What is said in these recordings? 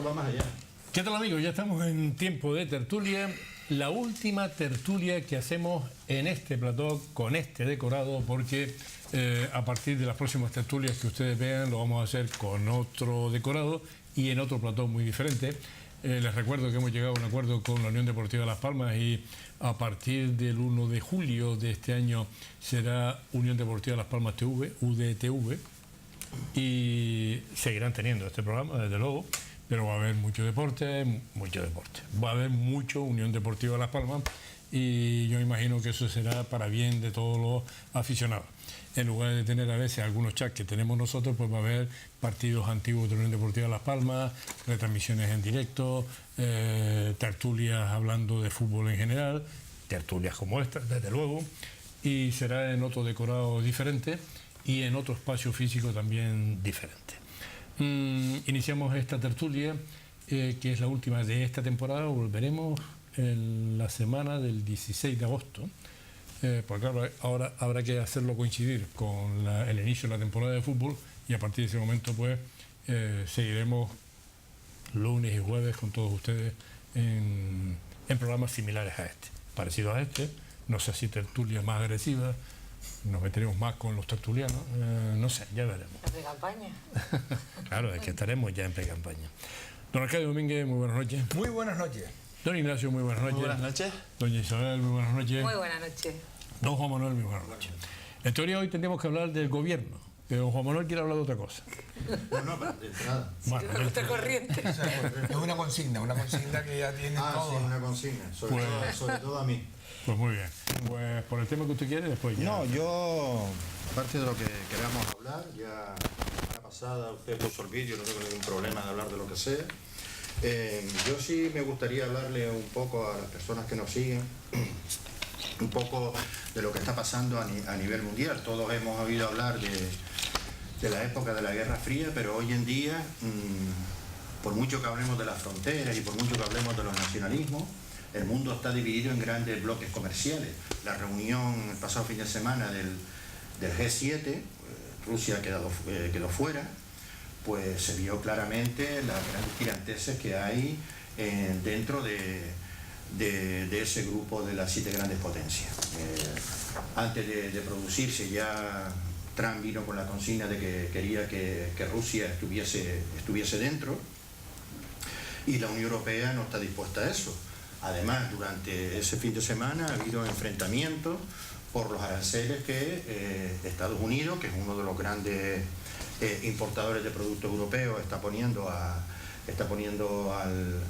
esto va más allá. ¿Qué tal, amigos? Ya estamos en tiempo de tertulia. La última tertulia que hacemos en este plató con este decorado, porque a partir de las próximas tertulias que ustedes vean lo vamos a hacer con otro decorado y en otro plató muy diferente. Les recuerdo que hemos llegado a un acuerdo con la Unión Deportiva Las Palmas y a partir del 1 de julio de este año será Unión Deportiva Las Palmas TV, UDTV, y seguirán teniendo este programa, desde luego, pero va a haber mucho deporte, va a haber mucho Unión Deportiva Las Palmas y yo imagino que eso será para bien de todos los aficionados. En lugar de tener a veces algunos chats que tenemos nosotros, pues va a haber partidos antiguos de la Unión Deportiva Las Palmas, retransmisiones en directo, tertulias hablando de fútbol en general, tertulias como esta, desde luego, y será en otro decorado diferente y en otro espacio físico también diferente. Iniciamos esta tertulia, que es la última de esta temporada. Volveremos en la semana del 16 de agosto, porque claro, ahora habrá que hacerlo coincidir con el inicio de la temporada de fútbol y a partir de ese momento pues seguiremos lunes y jueves con todos ustedes en programas similares a este, parecidos a este, no sé si tertulias más agresivas. Nos meteremos más con los tertulianos, no sé, ya veremos. ¿En pre-campaña? Claro, es que estaremos ya en pre-campaña. Don Arcadio Domínguez, muy buenas noches. Muy buenas noches. Don Ignacio, muy buenas noches. Muy buenas noches. Doña Isabel, muy buenas noches. Muy buenas noches. Don Juan Manuel, muy buenas noches. En teoría hoy tendríamos que hablar del gobierno, pero don Juan Manuel quiere hablar de otra cosa. No, pero de entrada. Bueno, No está corriente. O sea, es una consigna que ya tiene todo. Sí, una consigna, sobre todo a mí. pues muy bien. Pues por el tema que usted quiere, después ya. No, yo, aparte de lo que queramos hablar, ya la semana pasada usted puso el vídeo, no tengo ningún problema de hablar de lo que sea. Yo sí me gustaría hablarle un poco a las personas que nos siguen, un poco de lo que está pasando a nivel mundial. Todos hemos oído hablar de la época de la Guerra Fría, pero hoy en día, por mucho que hablemos de las fronteras y por mucho que hablemos de los nacionalismos, el mundo está dividido en grandes bloques comerciales. La reunión el pasado fin de semana del G7, Rusia quedó fuera, pues se vio claramente las grandes tiranteses que hay dentro de ese grupo de las 7 grandes potencias. Antes de producirse ya Trump vino con la consigna de que quería que Rusia estuviese dentro y la Unión Europea no está dispuesta a eso. Además, durante ese fin de semana ha habido enfrentamientos por los aranceles que Estados Unidos, que es uno de los grandes importadores de productos europeos, está poniendo a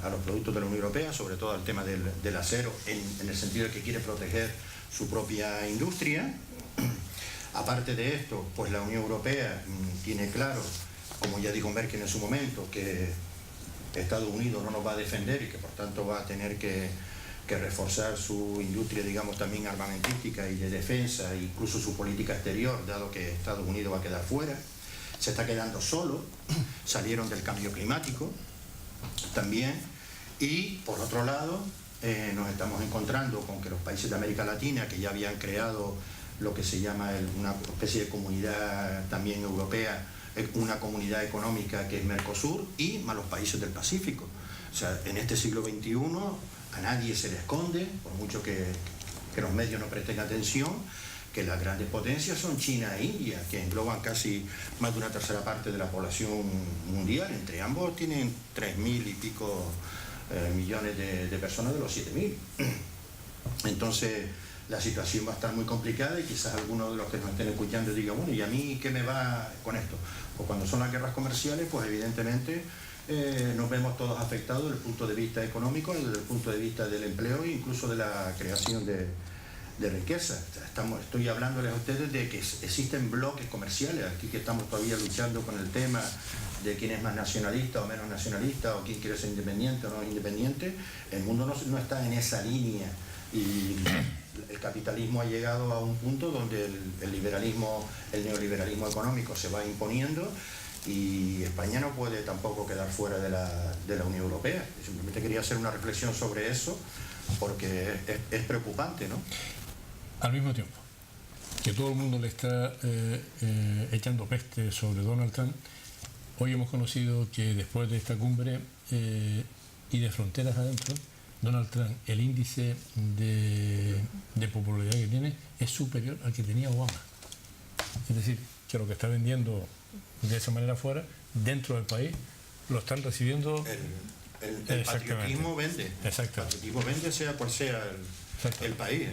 los productos de la Unión Europea, sobre todo al tema del acero, en el sentido de que quiere proteger su propia industria. Aparte de esto, pues la Unión Europea tiene claro, como ya dijo Merkel en su momento, que Estados Unidos no nos va a defender y que por tanto va a tener que reforzar su industria, digamos, también armamentística y de defensa, e incluso su política exterior, dado que Estados Unidos va a quedar fuera. Se está quedando solo, salieron del cambio climático también, y por otro lado nos estamos encontrando con que los países de América Latina, que ya habían creado lo que se llama una especie de comunidad también europea, una comunidad económica que es Mercosur, y más los países del Pacífico. O sea, en este siglo XXI a nadie se le esconde, por mucho que los medios no presten atención, que las grandes potencias son China e India, que engloban casi más de una tercera parte de la población mundial. Entre ambos tienen 3.000 y pico millones de personas de los 7.000. Entonces la situación va a estar muy complicada y quizás algunos de los que nos estén escuchando digan, bueno, ¿y a mí qué me va con esto? Pues cuando son las guerras comerciales, pues evidentemente nos vemos todos afectados desde el punto de vista económico, desde el punto de vista del empleo e incluso de la creación de riqueza. Estoy hablándoles a ustedes de que existen bloques comerciales, aquí que estamos todavía luchando con el tema de quién es más nacionalista o menos nacionalista, o quién quiere ser independiente o no independiente. El mundo no está en esa línea y el capitalismo ha llegado a un punto donde el neoliberalismo económico se va imponiendo y España no puede tampoco quedar fuera de la Unión Europea. Simplemente quería hacer una reflexión sobre eso porque es preocupante, ¿no? Al mismo tiempo que todo el mundo le está echando peste sobre Donald Trump, hoy hemos conocido que después de esta cumbre y de fronteras adentro, Donald Trump, el índice de popularidad que tiene es superior al que tenía Obama. Es decir, que lo que está vendiendo de esa manera fuera, dentro del país, lo están recibiendo. El patriotismo vende. Exacto. El patriotismo vende, sea cual sea el país.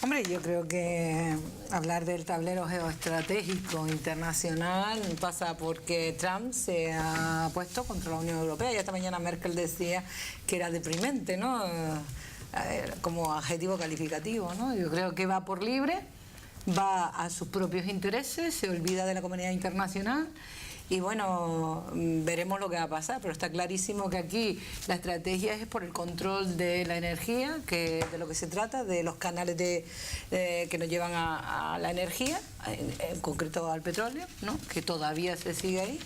Hombre, yo creo que hablar del tablero geoestratégico internacional pasa porque Trump se ha puesto contra la Unión Europea. Y esta mañana Merkel decía que era deprimente, ¿no? Como adjetivo calificativo, ¿no? Yo creo que va por libre, va a sus propios intereses, se olvida de la comunidad internacional. Y bueno, veremos lo que va a pasar, pero está clarísimo que aquí la estrategia es por el control de la energía, que de lo que se trata, de los canales que nos llevan a la energía, en concreto al petróleo, ¿no? Que todavía se sigue ahí,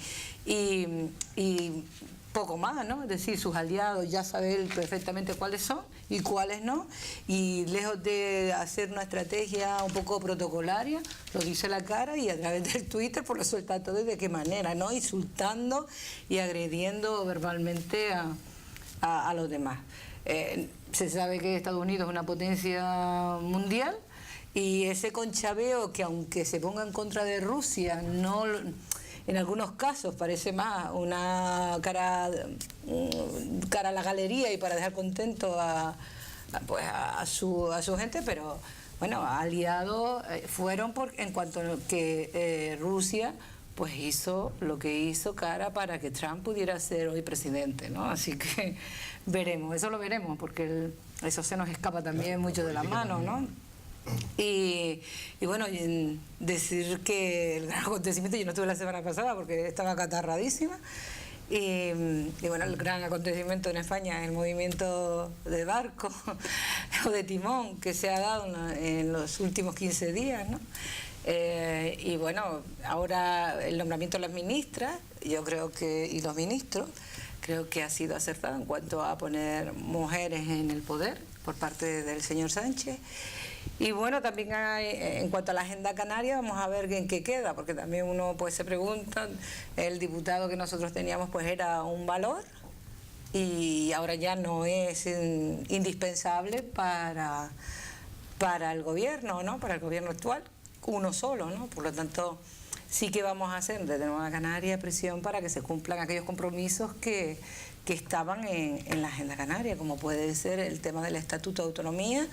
y poco más, ¿no? Es decir, sus aliados ya saben perfectamente cuáles son y cuáles no, y lejos de hacer una estrategia un poco protocolaria, lo dice a la cara y a través del Twitter pues lo suelta todo y de qué manera, ¿no? Insultando y agrediendo verbalmente a los demás. Se sabe que Estados Unidos es una potencia mundial y ese conchabeo que aunque se ponga en contra de Rusia, no... En algunos casos parece más una cara a la galería y para dejar contento a su gente, pero bueno, aliados fueron en cuanto que Rusia pues hizo lo que hizo cara para que Trump pudiera ser hoy presidente, ¿no? Así que veremos, eso lo veremos, porque eso se nos escapa también mucho de la mano, ¿no? Y bueno, decir que el gran acontecimiento, yo no estuve la semana pasada porque estaba acatarradísima, y bueno, el gran acontecimiento en España, el movimiento de barco o de timón que se ha dado en los últimos 15 días, ¿no? Y bueno, ahora el nombramiento de las ministras, yo creo que, y los ministros, creo que ha sido acertado en cuanto a poner mujeres en el poder por parte del señor Sánchez. Y bueno, también en cuanto a la agenda canaria, vamos a ver en qué queda, porque también uno pues se pregunta, el diputado que nosotros teníamos pues era un valor y ahora ya no es indispensable para el gobierno, ¿no? Para el gobierno actual, uno solo, ¿no? Por lo tanto, sí que vamos a hacer desde Nueva Canaria presión para que se cumplan aquellos compromisos que estaban en la agenda canaria, como puede ser el tema del Estatuto de Autonomía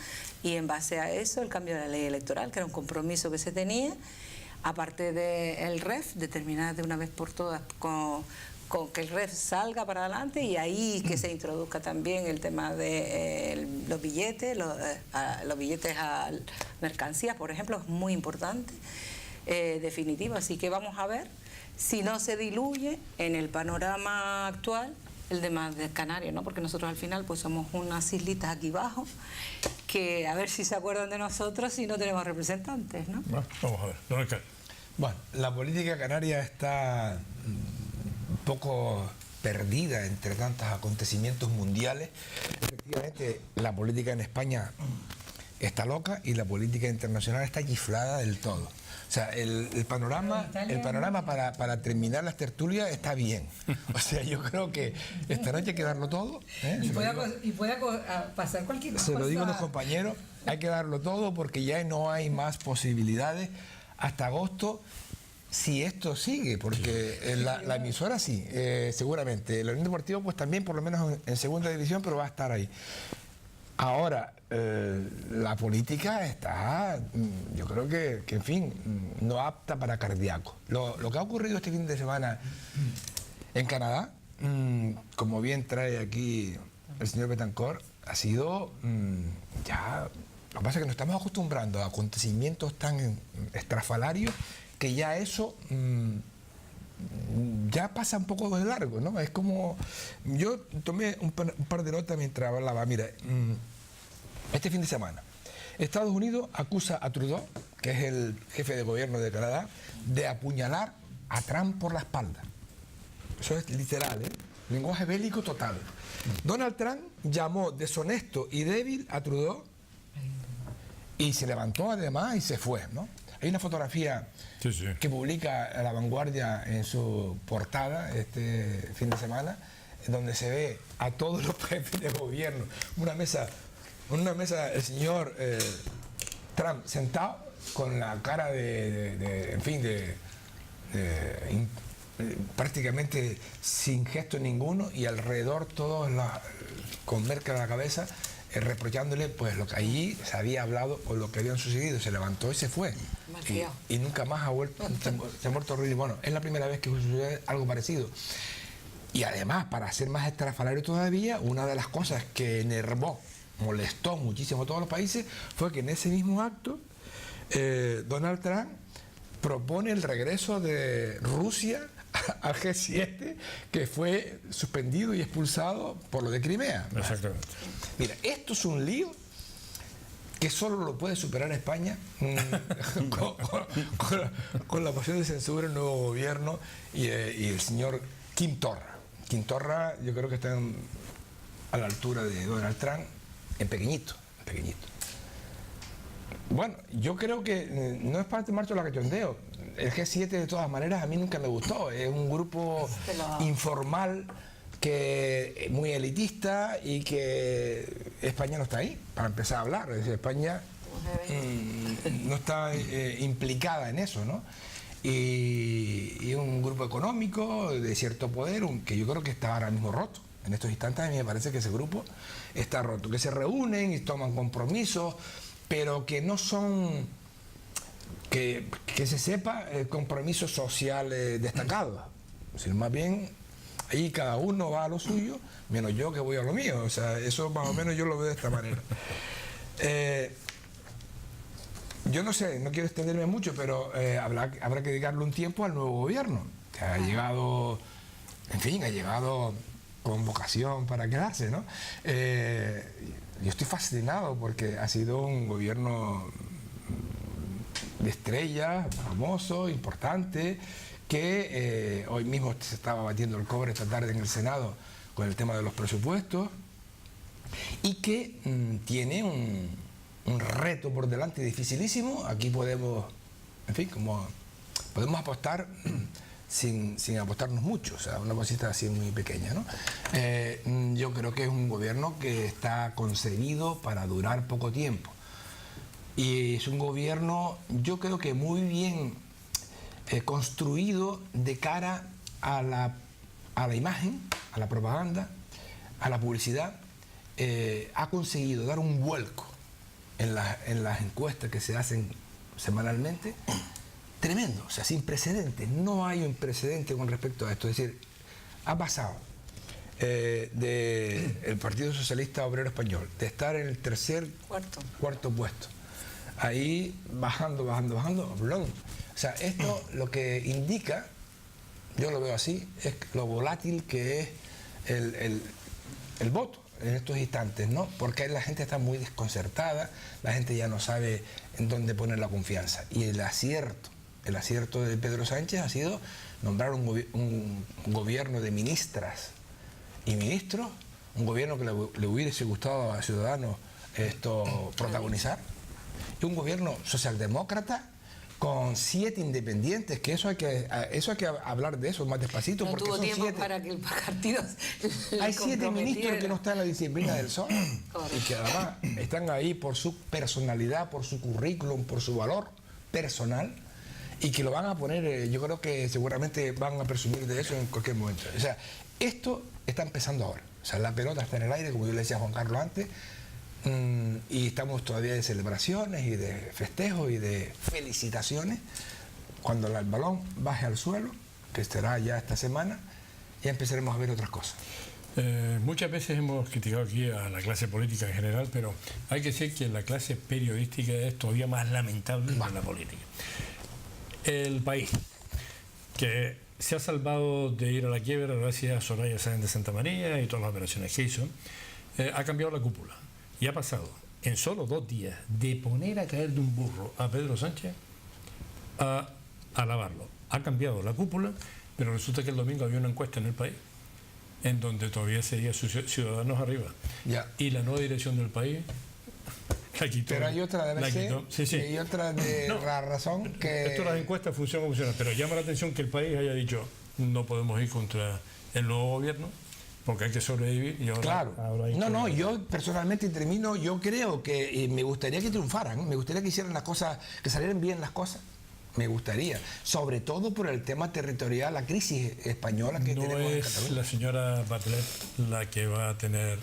y en base a eso el cambio de la ley electoral, que era un compromiso que se tenía, aparte del REF, determinar de una vez por todas con que el REF salga para adelante y ahí que se introduzca también el tema de los billetes a mercancías, por ejemplo, es muy importante, definitivo. Así que vamos a ver si no se diluye en el panorama actual el tema de Canarias, ¿no? Porque nosotros al final pues somos unas islitas aquí abajo que a ver si se acuerdan de nosotros si no tenemos representantes, ¿no? Bueno, vamos a ver, don Alcalde. Bueno, la política canaria está un poco perdida entre tantos acontecimientos mundiales. Efectivamente, la política en España está loca y la política internacional está chiflada del todo. O sea, el panorama para terminar las tertulias está bien. O sea, yo creo que esta noche hay que darlo todo. Y puede pasar cualquier cosa. Se lo digo a los compañeros, hay que darlo todo porque ya no hay más posibilidades hasta agosto si esto sigue, porque la emisora sí, seguramente. El Unión Deportivo pues también, por lo menos en segunda división, pero va a estar ahí. Ahora, la política está, yo creo que en fin, no apta para cardíacos. Lo que ha ocurrido este fin de semana en Canadá, como bien trae aquí el señor Betancourt, ha sido ya... Lo que pasa es que nos estamos acostumbrando a acontecimientos tan estrafalarios que ya eso ya pasa un poco de largo, ¿no? Es como... Yo tomé un par de notas mientras hablaba. Mira, este fin de semana, Estados Unidos acusa a Trudeau, que es el jefe de gobierno de Canadá, de apuñalar a Trump por la espalda. Eso es literal, ¿eh? Lenguaje bélico total. Donald Trump llamó deshonesto y débil a Trudeau y se levantó además y se fue, ¿no? Hay una fotografía que publica La Vanguardia en su portada este fin de semana, donde se ve a todos los jefes de gobierno, una mesa el señor Trump sentado con la cara prácticamente sin gesto ninguno, y alrededor todos con Merkel a la cabeza, reprochándole pues lo que allí se había hablado o lo que habían sucedido. Se levantó y se fue y nunca más ha vuelto, se ha muerto horrible. Bueno, es la primera vez que sucede algo parecido. Y además, para ser más estrafalario todavía, una de las cosas que molestó muchísimo a todos los países fue que en ese mismo acto Donald Trump propone el regreso de Rusia al G7, que fue suspendido y expulsado por lo de Crimea. Exactamente. Mira, esto es un lío que solo lo puede superar España con la moción de censura del nuevo gobierno y el señor Quim Torra. Quim Torra yo creo que está a la altura de Donald Trump, en pequeñito. Bueno, yo creo que no es parte de marcha la cachondeo. El G7 de todas maneras a mí nunca me gustó. Es un grupo informal, que muy elitista, y que España no está ahí para empezar a hablar. Es decir, España no está implicada en eso, ¿no? Y un grupo económico de cierto poder, que yo creo que está ahora mismo roto. En estos instantes a mí me parece que ese grupo está roto, que se reúnen y toman compromisos, pero que no son, que se sepa, compromisos sociales destacados, sino más bien ahí cada uno va a lo suyo, menos yo que voy a lo mío. O sea, eso más o menos yo lo veo de esta manera. Yo no sé, no quiero extenderme mucho, pero habrá que dedicarle un tiempo al nuevo gobierno, que ha llegado, en fin, ha llegado con vocación para quedarse, ¿no? Yo estoy fascinado porque ha sido un gobierno de estrella, famoso, importante, que hoy mismo se estaba batiendo el cobre esta tarde en el Senado con el tema de los presupuestos, y que tiene un reto por delante dificilísimo. Aquí podemos, en fin, podemos apostar sin apostarnos mucho, o sea, una cosita así muy pequeña, ¿no? Yo creo que es un gobierno que está concebido para durar poco tiempo, y es un gobierno, yo creo que muy bien construido de cara a la imagen, a la propaganda, a la publicidad. Ha conseguido dar un vuelco en las encuestas que se hacen semanalmente, tremendo, o sea, sin precedentes. No hay un precedente con respecto a esto. Es decir, ha pasado del Partido Socialista Obrero Español de estar en el cuarto puesto, ahí bajando, blon. O sea, esto lo que indica, yo lo veo así, es lo volátil que es el voto en estos instantes, ¿no? Porque la gente está muy desconcertada, la gente ya no sabe en dónde poner la confianza. Y el acierto de Pedro Sánchez ha sido nombrar un gobierno de ministras y ministros, un gobierno que le hubiese gustado a Ciudadanos protagonizar, y un gobierno socialdemócrata con 7 independientes, que eso hay que hablar de eso más despacito, no porque tuvo son tiempo 7. Para que el partido Hay 7 ministros que no están en la disciplina del sol y que además están ahí por su personalidad, por su currículum, por su valor personal, y que lo van a poner, yo creo que seguramente van a presumir de eso en cualquier momento. O sea, esto está empezando ahora. O sea, la pelota está en el aire, como yo le decía a Juan Carlos antes, y estamos todavía de celebraciones y de festejos y de felicitaciones. Cuando el balón baje al suelo, que estará ya esta semana, ya empezaremos a ver otras cosas. Muchas veces hemos criticado aquí a la clase política en general, pero hay que decir que la clase periodística es todavía más lamentable que la política. El país, que se ha salvado de ir a la quiebra gracias a Soraya Sáenz de Santa María y todas las operaciones que hizo, ha cambiado la cúpula. Y ha pasado en solo 2 días de poner a caer de un burro a Pedro Sánchez a alabarlo. Ha cambiado la cúpula, pero resulta que el domingo había una encuesta en El País en donde todavía seguía Ciudadanos arriba. Ya. Y la nueva dirección del país la quitó. Pero hay otra de ABC, sí. y otra de la razón que... Esto de las encuestas funciona, pero llama la atención que El País haya dicho no podemos ir contra el nuevo gobierno, porque hay que sobrevivir. Y ahora, Claro. ahora hay No, que- no, yo personalmente termino, yo creo que me gustaría que triunfaran, me gustaría que hicieran las cosas, que salieran bien las cosas. Me gustaría, sobre todo por el tema territorial, la crisis española que No tenemos en es Cataluña. la señora Bachelet la que va a tener...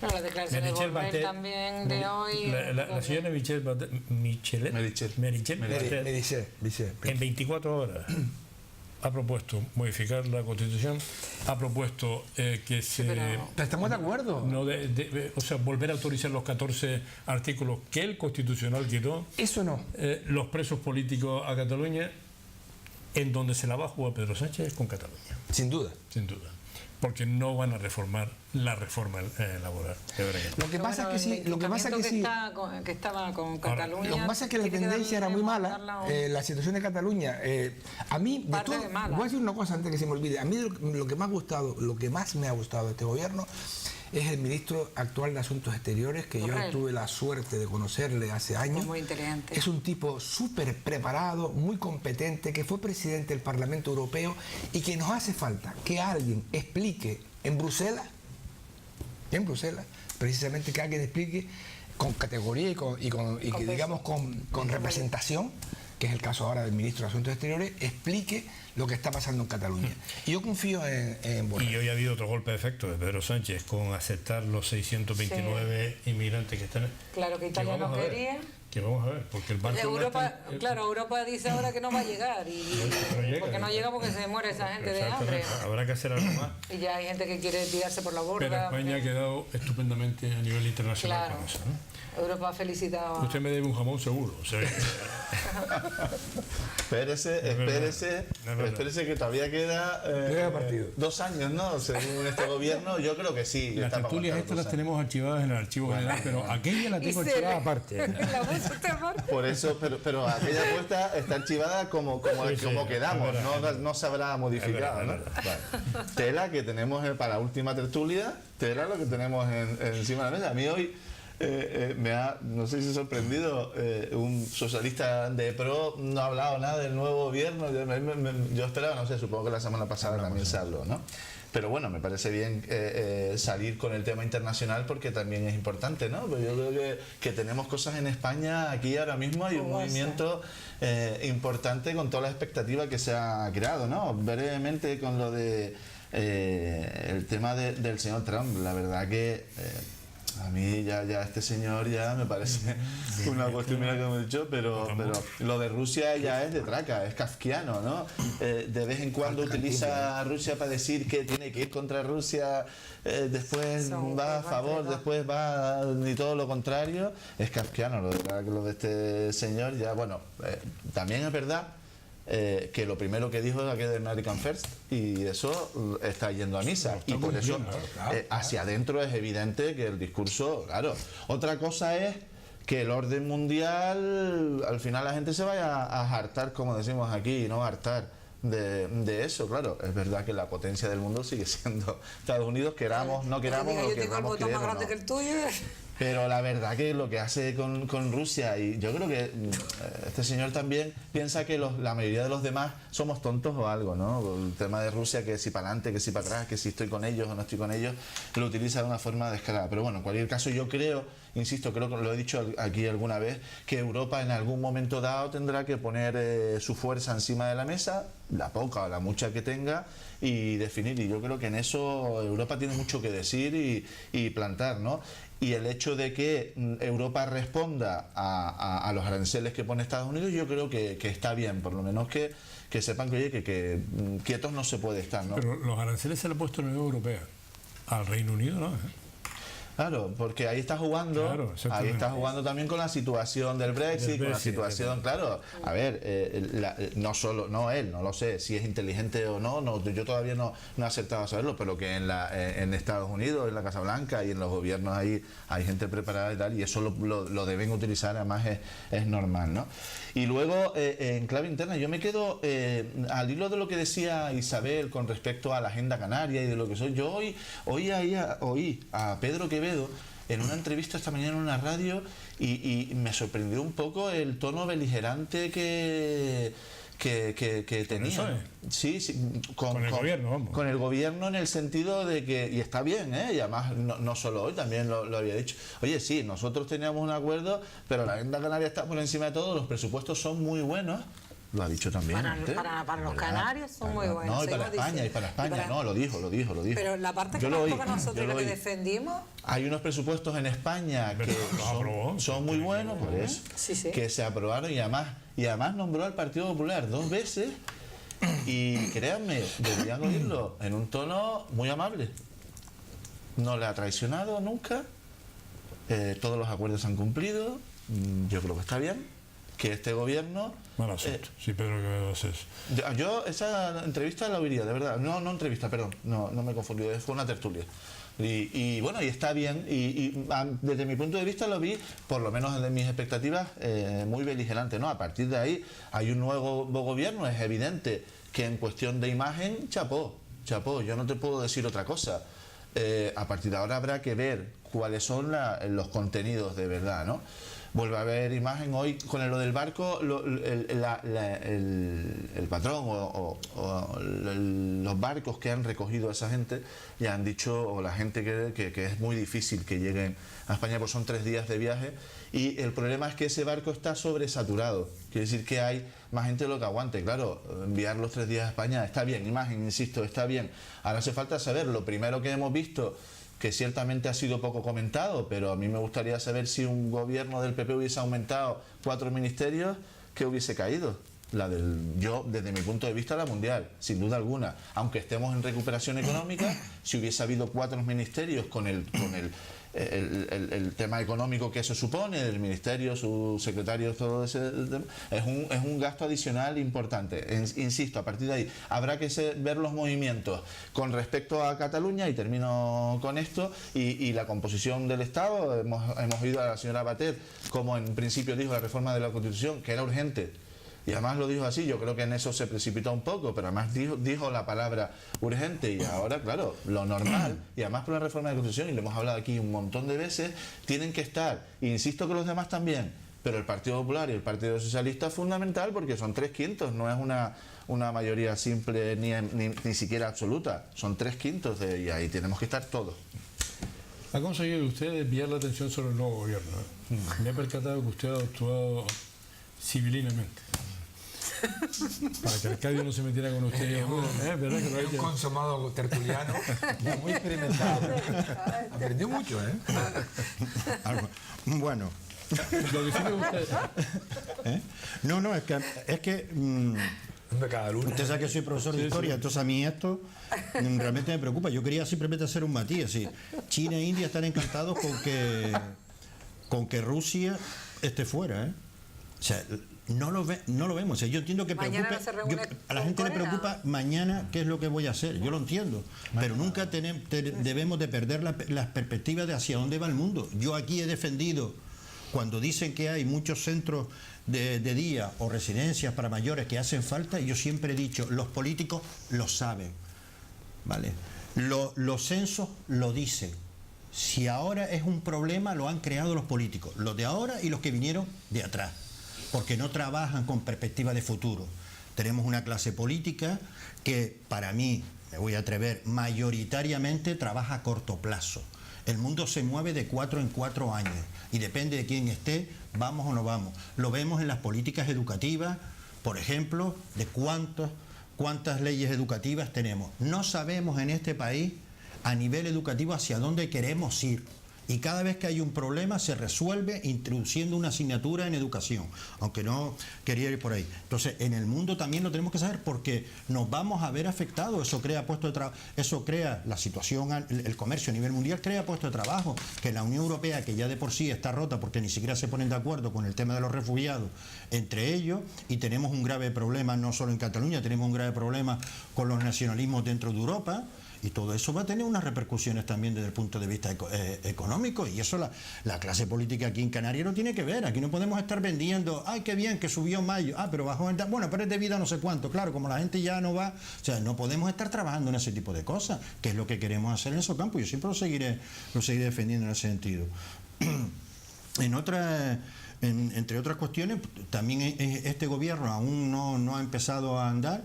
Bueno, la declaración de Michelle Borrell Batet- también de hoy. La señora Michelle Bachelet, Me dice. en 24 horas ha propuesto modificar la Constitución, ha propuesto que se... pero- Pero estamos de acuerdo. No o sea, volver a autorizar los 14 artículos que el Constitucional quitó, Eso no. los presos políticos a Cataluña, en donde se la va a jugar Pedro Sánchez es con Cataluña, Sin duda. sin duda, porque no van a reformar la reforma laboral. De verdad que no. Lo que pasa es que sí, lo que pasa es que sí. Que estaba con Cataluña. Lo que pasa es que la tiene tendencia era muy mala, darle la situación de Cataluña. A mí, de Parte todo, de mala. voy a decir una cosa antes que se me olvide. A mí lo que más me ha gustado de este gobierno es el ministro actual de Asuntos Exteriores, que yo Borrell. tuve la suerte de conocerle hace años. Muy inteligente. Es un tipo súper preparado, muy competente, que fue presidente del Parlamento Europeo y que nos hace falta que alguien explique en Bruselas, precisamente que alguien explique con categoría y que peso. digamos con representación, que es el caso ahora del ministro de Asuntos Exteriores, explique lo que está pasando en Cataluña. Y yo confío en Borrell. Y hoy ha habido otro golpe de efecto de Pedro Sánchez con aceptar los 629 inmigrantes que están... Claro que Italia vamos no a ver, quería. que vamos a ver, porque el barco... Europa, claro, Europa dice ahora que no va a llegar. no llega, porque no llega porque se muere esa gente de hambre. Exactamente, habrá que hacer algo más. Y ya hay gente que quiere tirarse por la borda. Pero España ha quedado estupendamente a nivel internacional Claro. con eso, ¿no? Europa ha felicitado. Usted me debe un jamón seguro. O sea, Espérese que todavía queda Queda partido. 2 años, ¿no? Según este gobierno, yo creo que sí. las está para tertulias aguantar estas 2 las años. tenemos archivadas en el archivo general, pero aquella la tengo Y se archivada le- aparte. La puso usted aparte. Por eso, pero aquella apuesta está archivada como quedamos, es verdad. no se habrá modificado, Es ¿no? verdad, Vale. Tela que tenemos para la última tertulia, tela lo que tenemos encima de la mesa. A mí hoy me ha, no sé si sorprendido, un socialista de PRO no ha hablado nada del nuevo gobierno. Yo esperaba, no sé, supongo que la semana pasada también se habló, ¿no? Pero bueno, me parece bien salir con el tema internacional porque también es importante, ¿no? Pero yo creo que tenemos cosas en España, aquí ahora mismo hay un movimiento importante con toda la expectativa que se ha creado, ¿no? Brevemente con lo de el tema del señor Trump, la verdad que... a mí ya este señor ya me parece una cuestión, mira que me he dicho, pero lo de Rusia ya es de traca, es kafkiano, ¿no? De vez en cuando utiliza a Rusia para decir que tiene que ir contra Rusia, después va a favor, después va ni todo lo contrario, es kafkiano lo de este señor. Ya bueno, también es verdad que lo primero que dijo era que de American First y eso está yendo a misa y por eso hacia adentro es evidente que el discurso, claro, otra cosa es que el orden mundial al final la gente se vaya a hartar, como decimos aquí, no hartar de eso. Claro, es verdad que la potencia del mundo sigue siendo Estados Unidos, queramos, no queramos, Diga, lo yo tengo el queramos botón creer más o grande no. que el tuyo. Pero la verdad que lo que hace con Rusia, y yo creo que este señor también piensa que la mayoría de los demás somos tontos o algo, ¿no? El tema de Rusia, que si para adelante, que si para atrás, que si estoy con ellos o no estoy con ellos, lo utiliza de una forma descarada. Pero bueno, en cualquier caso yo creo, insisto, creo que lo he dicho aquí alguna vez, que Europa en algún momento dado tendrá que poner su fuerza encima de la mesa, la poca o la mucha que tenga, y definir. Y yo creo que en eso Europa tiene mucho que decir y plantar, ¿no? Y el hecho de que Europa responda a los aranceles que pone Estados Unidos, yo creo que está bien, por lo menos que sepan que, oye, que quietos no se puede estar, ¿no? Pero los aranceles se le ha puesto la Unión Europea. Al Reino Unido, ¿no? Claro, porque ahí está jugando, Claro, ahí está jugando también con la situación del Brexit, con la situación, claro, a ver, no él, no lo sé si es inteligente o no, yo todavía no he acertado a saberlo, pero que en Estados Unidos, en la Casa Blanca y en los gobiernos ahí hay gente preparada y tal, y eso lo deben utilizar, además es normal, ¿no? Y luego, en clave interna, yo me quedo al hilo de lo que decía Isabel con respecto a la agenda canaria y de lo que soy. Yo oí a Pedro Quevedo en una entrevista esta mañana en una radio y me sorprendió un poco el tono beligerante que que tenían. Sí, con el gobierno, vamos. Con el gobierno, en el sentido de que, y está bien, y además no solo hoy, también lo había dicho. Oye, sí, nosotros teníamos un acuerdo, pero la renta canaria está por encima de todo, los presupuestos son muy buenos. Lo ha dicho también. Para los canarios son muy buenos. No, y para España, no, lo dijo. Pero la parte que nos toca a nosotros, la que defendimos... Hay unos presupuestos en España que son muy buenos, por eso, que se aprobaron y además nombró al Partido Popular 2 veces y créanme, deberían oírlo en un tono muy amable. No le ha traicionado nunca, todos los acuerdos se han cumplido, yo creo que está bien. Que este gobierno... Mal asunto. Sí, Pedro Quevedo es eso. Yo esa entrevista la oiría, de verdad. No entrevista, perdón. No me confundí. Fue una tertulia. Y bueno, y está bien. Desde mi punto de vista lo vi, por lo menos de mis expectativas, muy beligerante, ¿no? A partir de ahí hay un nuevo gobierno. Es evidente que en cuestión de imagen, chapó. Yo no te puedo decir otra cosa. A partir de ahora habrá que ver cuáles son los contenidos de verdad, ¿no? Vuelve a haber imagen hoy con lo del barco, el patrón o los barcos que han recogido a esa gente ya han dicho, o la gente que es muy difícil que lleguen a España, pues son 3 días de viaje y el problema es que ese barco está sobresaturado, quiere decir que hay más gente de lo que aguante. Claro, enviar los 3 días a España está bien, imagen, insisto, está bien. Ahora hace falta saber, lo primero que hemos visto, que ciertamente ha sido poco comentado, pero a mí me gustaría saber si un gobierno del PP hubiese aumentado 4 ministerios, ¿qué hubiese caído? Yo, desde mi punto de vista, la mundial, sin duda alguna. Aunque estemos en recuperación económica, si hubiese habido 4 ministerios con el tema económico que eso supone, el ministerio, su secretario, todo ese es un gasto adicional importante. Insisto, a partir de ahí habrá que ver los movimientos con respecto a Cataluña, y termino con esto, y la composición del Estado. Hemos oído a la señora Batet como en principio dijo la reforma de la Constitución, que era urgente. Y además lo dijo así, yo creo que en eso se precipitó un poco, pero además dijo la palabra urgente, y ahora, claro, lo normal, y además por la reforma de la Constitución, y lo hemos hablado aquí un montón de veces, tienen que estar, insisto que los demás también, pero el Partido Popular y el Partido Socialista es fundamental porque son 3/5, no es una mayoría simple ni siquiera absoluta, son 3/5 y ahí tenemos que estar todos. ¿Ha conseguido usted desviar la atención sobre el nuevo gobierno? Me he percatado que usted ha actuado civilinamente. Para que Arcadio no se metiera con usted. ¿Verdad que lo ha Es un hecho? consumado tertuliano muy experimentado. Aprendió mucho, ¿eh? Bueno. ¿Lo define usted? No, es que Cada lunes. usted sabe que soy profesor de historia, entonces a mí esto realmente me preocupa. Yo quería simplemente hacer un matiz, así. China e India están encantados con que Rusia esté fuera, O sea, no lo vemos. O sea, yo entiendo que Mañana preocupa, no se reúne a la con gente le Corea. preocupa mañana qué es lo que voy a hacer. Yo lo entiendo, pero nunca debemos de perder las perspectivas de hacia dónde va el mundo. Yo aquí he defendido, cuando dicen que hay muchos centros de día o residencias para mayores que hacen falta, yo siempre he dicho, los políticos lo saben, ¿vale? Los censos lo dicen. Si ahora es un problema, lo han creado los políticos, los de ahora y los que vinieron de atrás, porque no trabajan con perspectiva de futuro. Tenemos una clase política que, para mí, me voy a atrever, mayoritariamente trabaja a corto plazo. El mundo se mueve de 4 en 4 años y depende de quién esté, vamos o no vamos. Lo vemos en las políticas educativas, por ejemplo, de cuántas leyes educativas tenemos. No sabemos en este país a nivel educativo hacia dónde queremos ir. Y cada vez que hay un problema se resuelve introduciendo una asignatura en educación, aunque no quería ir por ahí. Entonces, en el mundo también lo tenemos que saber porque nos vamos a ver afectados. Eso crea puestos de trabajo, eso crea la situación, el comercio a nivel mundial crea puestos de trabajo, que la Unión Europea, que ya de por sí está rota porque ni siquiera se ponen de acuerdo con el tema de los refugiados entre ellos, y tenemos un grave problema no solo en Cataluña, tenemos un grave problema con los nacionalismos dentro de Europa. Y todo eso va a tener unas repercusiones también desde el punto de vista económico, y eso la clase política aquí en Canarias no tiene que ver. Aquí no podemos estar vendiendo, ay, qué bien, que subió en mayo, pero bajó en... Bueno, pero es debido a no sé cuánto. Claro, como la gente ya no va, o sea, no podemos estar trabajando en ese tipo de cosas, que es lo que queremos hacer en esos campos. Yo siempre lo seguiré defendiendo en ese sentido. En entre otras cuestiones, también este gobierno aún no ha empezado a andar.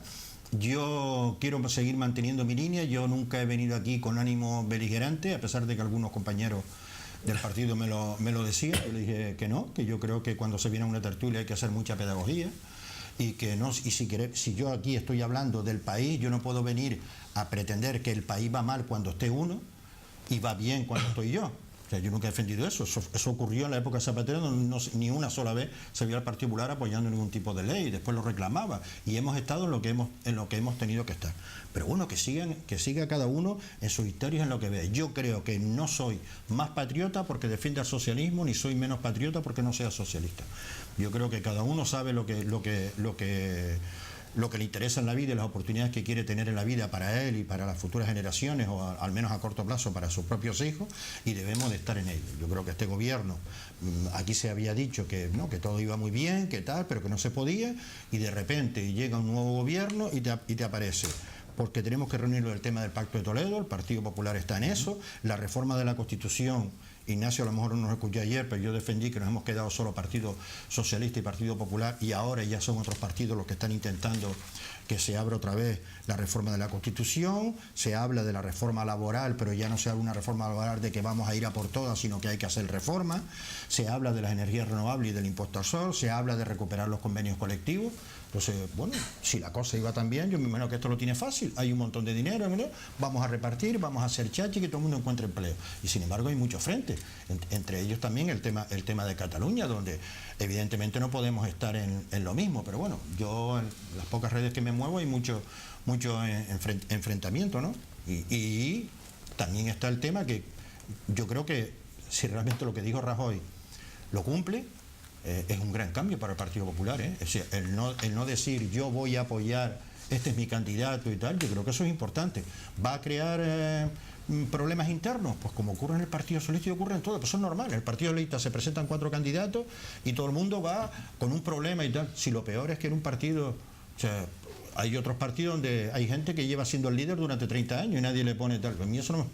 Yo quiero seguir manteniendo mi línea. Yo nunca he venido aquí con ánimo beligerante, a pesar de que algunos compañeros del partido me lo decían. Yo le dije que no, que yo creo que cuando se viene a una tertulia hay que hacer mucha pedagogía. Y que no, y si yo aquí estoy hablando del país, yo no puedo venir a pretender que el país va mal cuando esté uno y va bien cuando estoy yo. O sea, yo nunca he defendido eso. Eso ocurrió en la época de Zapatero, ni una sola vez se vio al Partido Popular apoyando ningún tipo de ley, y después lo reclamaba. Y hemos estado en lo que hemos tenido que estar. Pero bueno, que siga cada uno en sus historias, en lo que ve. Yo creo que no soy más patriota porque defienda el socialismo, ni soy menos patriota porque no sea socialista. Yo creo que cada uno sabe lo que le interesa en la vida y las oportunidades que quiere tener en la vida para él y para las futuras generaciones, o al menos a corto plazo para sus propios hijos, y debemos de estar en ello. Yo creo que este gobierno, aquí se había dicho que todo iba muy bien, que tal, pero que no se podía, y de repente llega un nuevo gobierno y te aparece. Porque tenemos que reunirlo del tema del Pacto de Toledo, el Partido Popular está en eso, la reforma de la Constitución. Ignacio a lo mejor no nos escuchó ayer, pero yo defendí que nos hemos quedado solo Partido Socialista y Partido Popular, y ahora ya son otros partidos los que están intentando que se abra otra vez la reforma de la Constitución. Se habla de la reforma laboral, pero ya no se habla de una reforma laboral de que vamos a ir a por todas, sino que hay que hacer reformas. Se habla de las energías renovables y del impuesto al sol, se habla de recuperar los convenios colectivos. Entonces, bueno, si la cosa iba tan bien, yo me imagino que esto lo tiene fácil. Hay un montón de dinero, ¿no? Vamos a repartir, vamos a hacer chachi, que todo el mundo encuentre empleo. Y sin embargo hay muchos frentes, entre ellos también el tema de Cataluña, donde evidentemente no podemos estar en lo mismo. Pero bueno, yo en las pocas redes que me muevo hay mucho enfrentamiento, ¿no? Y también está el tema que yo creo que si realmente lo que dijo Rajoy lo cumple, es un gran cambio para el Partido Popular, ¿eh? Es decir, el no decir yo voy a apoyar, este es mi candidato y tal, yo creo que eso es importante. ¿Va a crear problemas internos? Pues como ocurre en el Partido Socialista y ocurre en todo, pues eso es normal. En el Partido Socialista se presentan 4 candidatos y todo el mundo va con un problema y tal. Si lo peor es que en un partido, o sea, hay otros partidos donde hay gente que lleva siendo el líder durante 30 años y nadie le pone tal. Pues a mí eso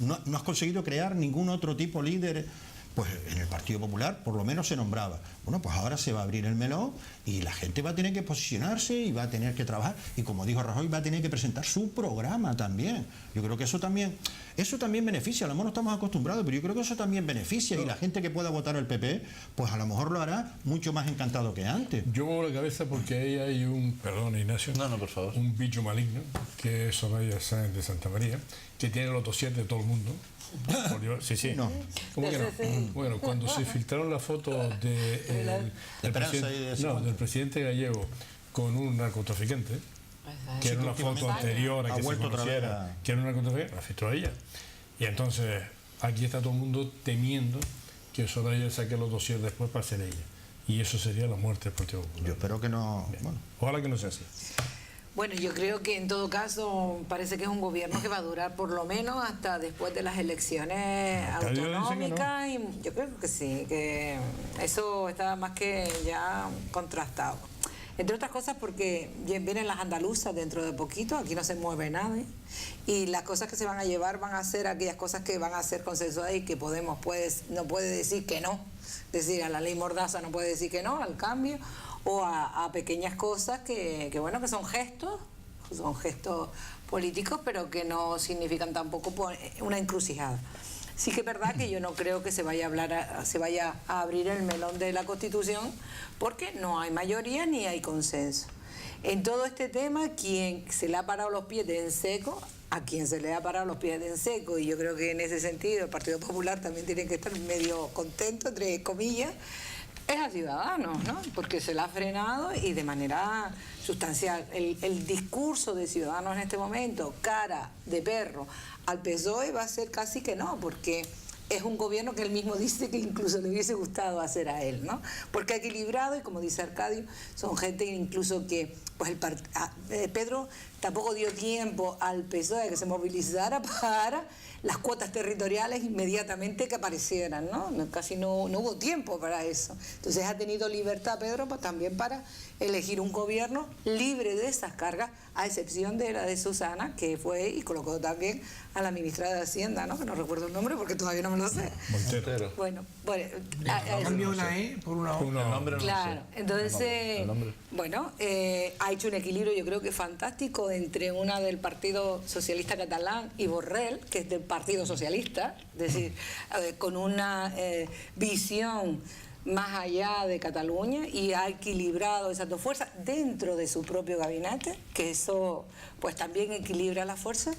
no has conseguido crear ningún otro tipo de líder. Pues en el Partido Popular por lo menos se nombraba. Bueno, pues ahora se va a abrir el melón y la gente va a tener que posicionarse y va a tener que trabajar. Y como dijo Rajoy, va a tener que presentar su programa también. Yo creo que eso también beneficia. A lo mejor no estamos acostumbrados, pero yo creo que eso también beneficia. Y la gente que pueda votar al PP, pues a lo mejor lo hará mucho más encantado que antes. Yo muevo la cabeza porque ahí hay perdón Ignacio, No, por favor. un bicho maligno, que es Soraya Sáenz de Santa María, que tiene los dossiers de todo el mundo. Sí. No. ¿Cómo que no? Bueno, cuando se filtraron las fotos del presidente gallego con un narcotraficante, que era una foto anterior a que se conociera que era un narcotraficante, la filtró ella. Y entonces aquí está todo el mundo temiendo que Soraya saque los dossiers después para ser ella. Y eso sería la muerte del Partido Popular. Yo espero que no. Bueno. Ojalá que no sea así. Bueno, yo creo que en todo caso parece que es un gobierno que va a durar por lo menos hasta después de las elecciones autonómicas, y yo creo que sí, que eso está más que ya contrastado. Entre otras cosas porque vienen las andaluzas dentro de poquito, aquí no se mueve nadie, y las cosas que se van a llevar van a ser aquellas cosas que van a ser consensuadas y que Podemos no puede decir que no, es decir, a la ley Mordaza no puede decir que no, al cambio, o a pequeñas cosas que bueno, que son gestos políticos, pero que no significan tampoco una encrucijada. Sí que es verdad que yo no creo que se vaya a abrir el melón de la Constitución, porque no hay mayoría ni hay consenso. En todo este tema, quien se le ha parado los pies de en seco, a quien se le ha parado los pies de en seco, y yo creo que en ese sentido el Partido Popular también tiene que estar medio contento, entre comillas, es a Ciudadanos, ¿no? Porque se la ha frenado y de manera sustancial. El discurso de Ciudadanos en este momento, cara de perro al PSOE, va a ser casi que no, porque es un gobierno que él mismo dice que incluso le hubiese gustado hacer a él, ¿no? Porque ha equilibrado y, como dice Arcadio, son gente incluso que, pues Pedro tampoco dio tiempo al PSOE que se movilizara para las cuotas territoriales inmediatamente que aparecieran, ¿no? Casi no hubo tiempo para eso. Entonces ha tenido libertad Pedro pues, también para elegir un gobierno libre de esas cargas, a excepción de la de Susana, que fue y colocó también a la ministra de Hacienda, ¿no? Que no recuerdo el nombre porque todavía no me lo sé. Montero. Bueno, Cambió una E por una O. El nombre no claro, sé. entonces, El nombre. bueno, ha hecho un equilibrio yo creo que fantástico entre una del Partido Socialista Catalán y Borrell, que es del Partido Socialista, es decir, con una visión más allá de Cataluña, y ha equilibrado esas dos fuerzas dentro de su propio gabinete, que eso pues también equilibra las fuerzas.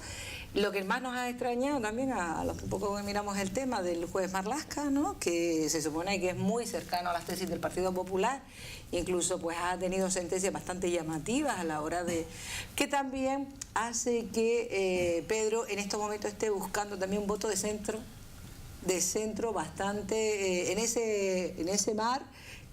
Lo que más nos ha extrañado también a los que un poco miramos el tema del juez Marlaska, ¿no? Que se supone que es muy cercano a las tesis del Partido Popular, incluso pues ha tenido sentencias bastante llamativas a la hora de... que también hace que Pedro en estos momentos esté buscando también un voto de centro bastante en ese mar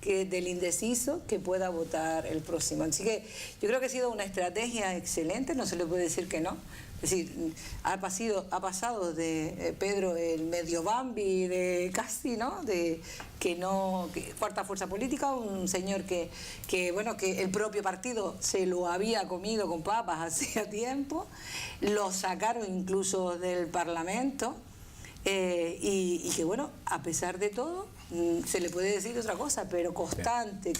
del indeciso que pueda votar el próximo. Así que yo creo que ha sido una estrategia excelente, no se le puede decir que no. Es decir, ha pasado de Pedro el medio Bambi de Casti, ¿no? Que cuarta fuerza política, un señor que el propio partido se lo había comido con papas hacía tiempo, lo sacaron incluso del Parlamento. Y que bueno, a pesar de todo, se le puede decir otra cosa, pero constante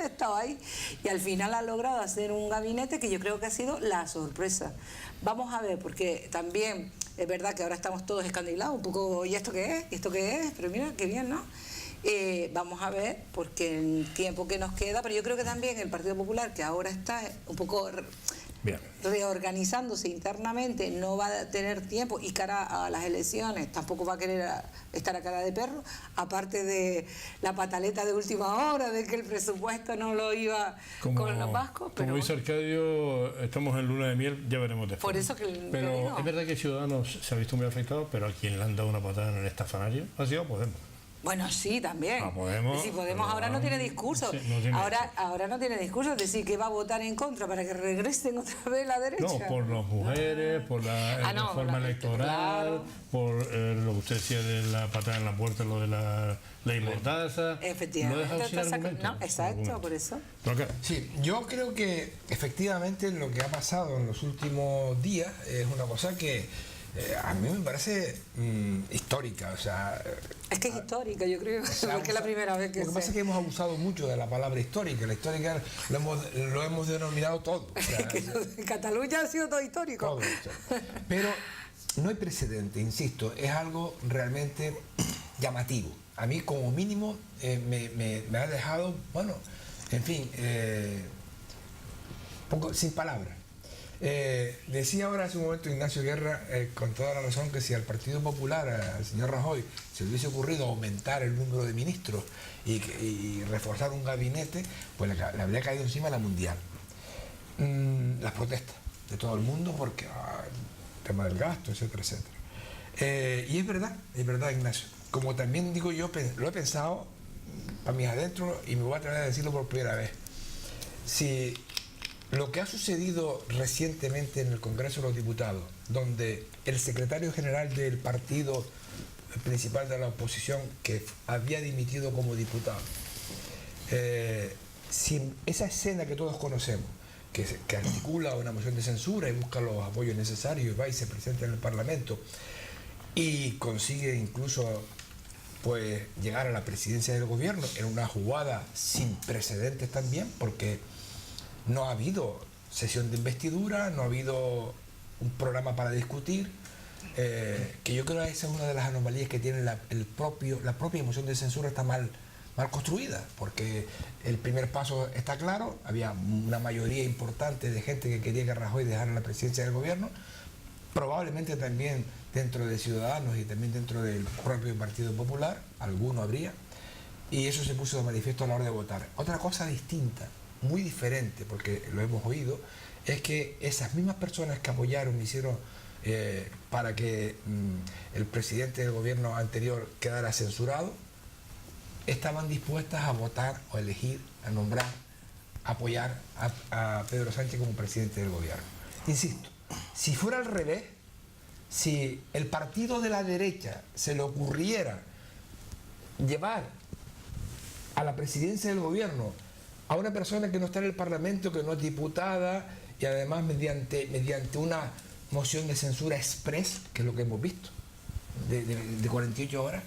estaba ahí, y al final ha logrado hacer un gabinete que yo creo que ha sido la sorpresa. Vamos a ver, porque también es verdad que ahora estamos todos escandilados, un poco, ¿y esto qué es? ¿Y esto qué es? Pero mira, qué bien, ¿no? Vamos a ver, porque el tiempo que nos queda, pero yo creo que también el Partido Popular, que ahora está un poco... Bien. reorganizándose internamente, no va a tener tiempo, y cara a las elecciones tampoco va a querer estar a cara de perro, aparte de la pataleta de última hora de que el presupuesto no lo iba con los vascos. Como dice Arcadio, estamos en luna de miel, ya veremos después. Por eso que pero es verdad que Ciudadanos se ha visto muy afectado, pero a quien le han dado una patada en el estafanario ha sido Podemos. Bueno, sí, también. Podemos, si Podemos ahora no tiene discurso. Sí, no tiene ahora no tiene discurso, es decir, que va a votar en contra para que regresen otra vez la derecha. No, por las mujeres, por la reforma electoral, claro. por lo que usted decía de la patada en la puerta, lo de la ley Mordaza. Efectivamente. No deja sin argumento. No, exacto, por eso. Sí, yo creo que efectivamente lo que ha pasado en los últimos días es una cosa que a mí me parece histórica, o sea... Es que es histórica, yo creo, porque es la primera vez que... Lo que pasa es que hemos abusado mucho de la palabra histórica. La histórica lo hemos denominado todo. O sea, en Cataluña ha sido todo histórico. Todo, o sea, pero no hay precedente, insisto, es algo realmente llamativo. A mí como mínimo me ha dejado, bueno, en fin, poco sin palabras. Decía ahora hace un momento Ignacio Guerra, con toda la razón, que si al Partido Popular, al señor Rajoy, se le hubiese ocurrido aumentar el número de ministros y reforzar un gabinete, pues le habría caído encima la mundial. Las protestas de todo el mundo, porque el tema del gasto, etcétera, etcétera. Y es verdad, Ignacio. Como también digo yo, lo he pensado para mis adentros y me voy a atrever a decirlo por primera vez. Si lo que ha sucedido recientemente en el Congreso de los Diputados, donde el secretario general del partido principal de la oposición, que había dimitido como diputado, si esa escena que todos conocemos, que articula una moción de censura y busca los apoyos necesarios, va y se presenta en el Parlamento y consigue incluso pues llegar a la presidencia del gobierno en una jugada sin precedentes también, porque no ha habido sesión de investidura, no ha habido un programa para discutir, que yo creo que esa es una de las anomalías que tiene la propia moción de censura. Está mal construida, porque el primer paso está claro, había una mayoría importante de gente que quería que Rajoy dejara la presidencia del gobierno, probablemente también dentro de Ciudadanos y también dentro del propio Partido Popular, alguno habría, y eso se puso de manifiesto a la hora de votar. Otra cosa distinta, muy diferente, porque lo hemos oído, es que esas mismas personas que apoyaron, hicieron para que el presidente del gobierno anterior quedara censurado, estaban dispuestas a votar o elegir, a nombrar, a apoyar a Pedro Sánchez como presidente del gobierno. Insisto, si fuera al revés, si el partido de la derecha se le ocurriera llevar a la presidencia del gobierno a una persona que no está en el Parlamento, que no es diputada, y además mediante una moción de censura express, que es lo que hemos visto, de 48 horas,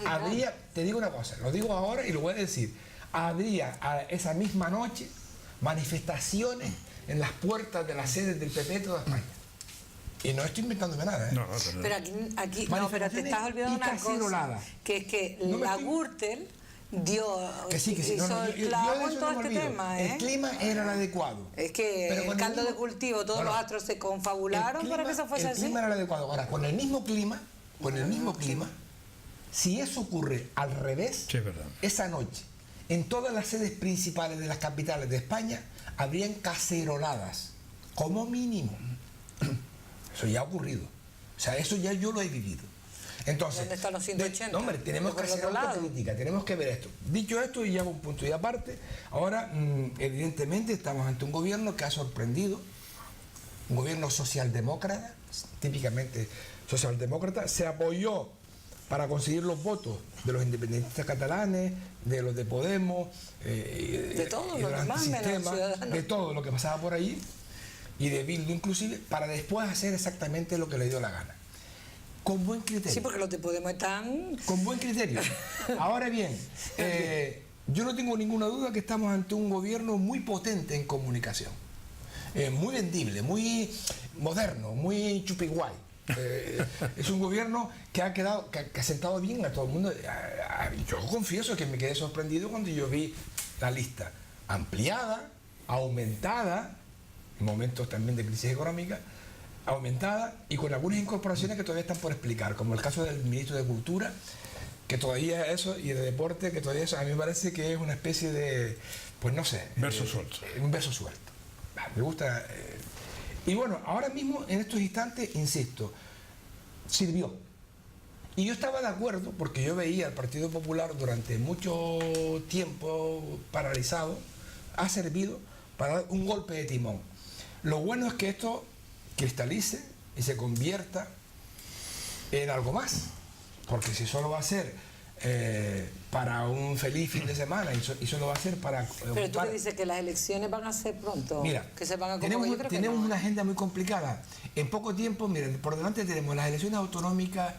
habría, te digo una cosa, lo digo ahora y lo voy a decir, habría esa misma noche manifestaciones en las puertas de las sedes del PP de toda España. Y no estoy inventándome nada, ¿eh? No, Pero aquí no, pero te estás olvidando una cosa, que es que No me la estoy- Gürtel dio, Que sí, no, hizo yo el de clavo eso en no todo me este olvido. tema, El clima era el adecuado. Es que Pero con el caldo mismo- de cultivo, todos Bueno, los astros se confabularon para que eso fuese el así. clima era el adecuado. Ahora, con el mismo clima, si eso ocurre al revés, Sí, es verdad. esa noche, en todas las sedes principales de las capitales de España, habrían caceroladas, como mínimo. Eso ya ha ocurrido. O sea, eso ya yo lo he vivido. Entonces, ¿Dónde están los 180? no, hombre, tenemos que Por el hacer otro lado. autocrítica, tenemos que ver esto. Dicho esto, y ya hago un punto y aparte, ahora, evidentemente, estamos ante un gobierno que ha sorprendido, un gobierno socialdemócrata, típicamente socialdemócrata, se apoyó para conseguir los votos de los independentistas catalanes, de los de Podemos, De todos y los los demás, menos antisistemas, Ciudadanos. de todo lo que pasaba por allí, y de Bildu inclusive, para después hacer exactamente lo que le dio la gana. Con buen criterio. Sí, porque los de Podemos están... Con buen criterio. Ahora bien, yo no tengo ninguna duda que estamos ante un gobierno muy potente en comunicación. Muy vendible, muy moderno, muy chupiguay. Es un gobierno que ha quedado, que ha sentado bien a todo el mundo. Yo confieso que me quedé sorprendido cuando yo vi la lista ampliada, aumentada, en momentos también de crisis económica, aumentada y con algunas incorporaciones que todavía están por explicar, como el caso del ministro de Cultura, que todavía eso, y de Deporte, que todavía eso, a mí me parece que es una especie de, pues no sé... Verso suelto. Un verso suelto. Me gusta... y bueno, ahora mismo, en estos instantes, insisto, sirvió. Y yo estaba de acuerdo, porque yo veía al Partido Popular durante mucho tiempo paralizado, ha servido para dar un golpe de timón. Lo bueno es que esto cristalice y se convierta en algo más, porque si solo va a ser para un feliz fin de semana y solo va a ser para... Pero tú que dices que las elecciones van a ser pronto, Mira, que se van a tenemos, yo creo que tenemos no. una agenda muy complicada. En poco tiempo, miren, por delante tenemos las elecciones autonómicas,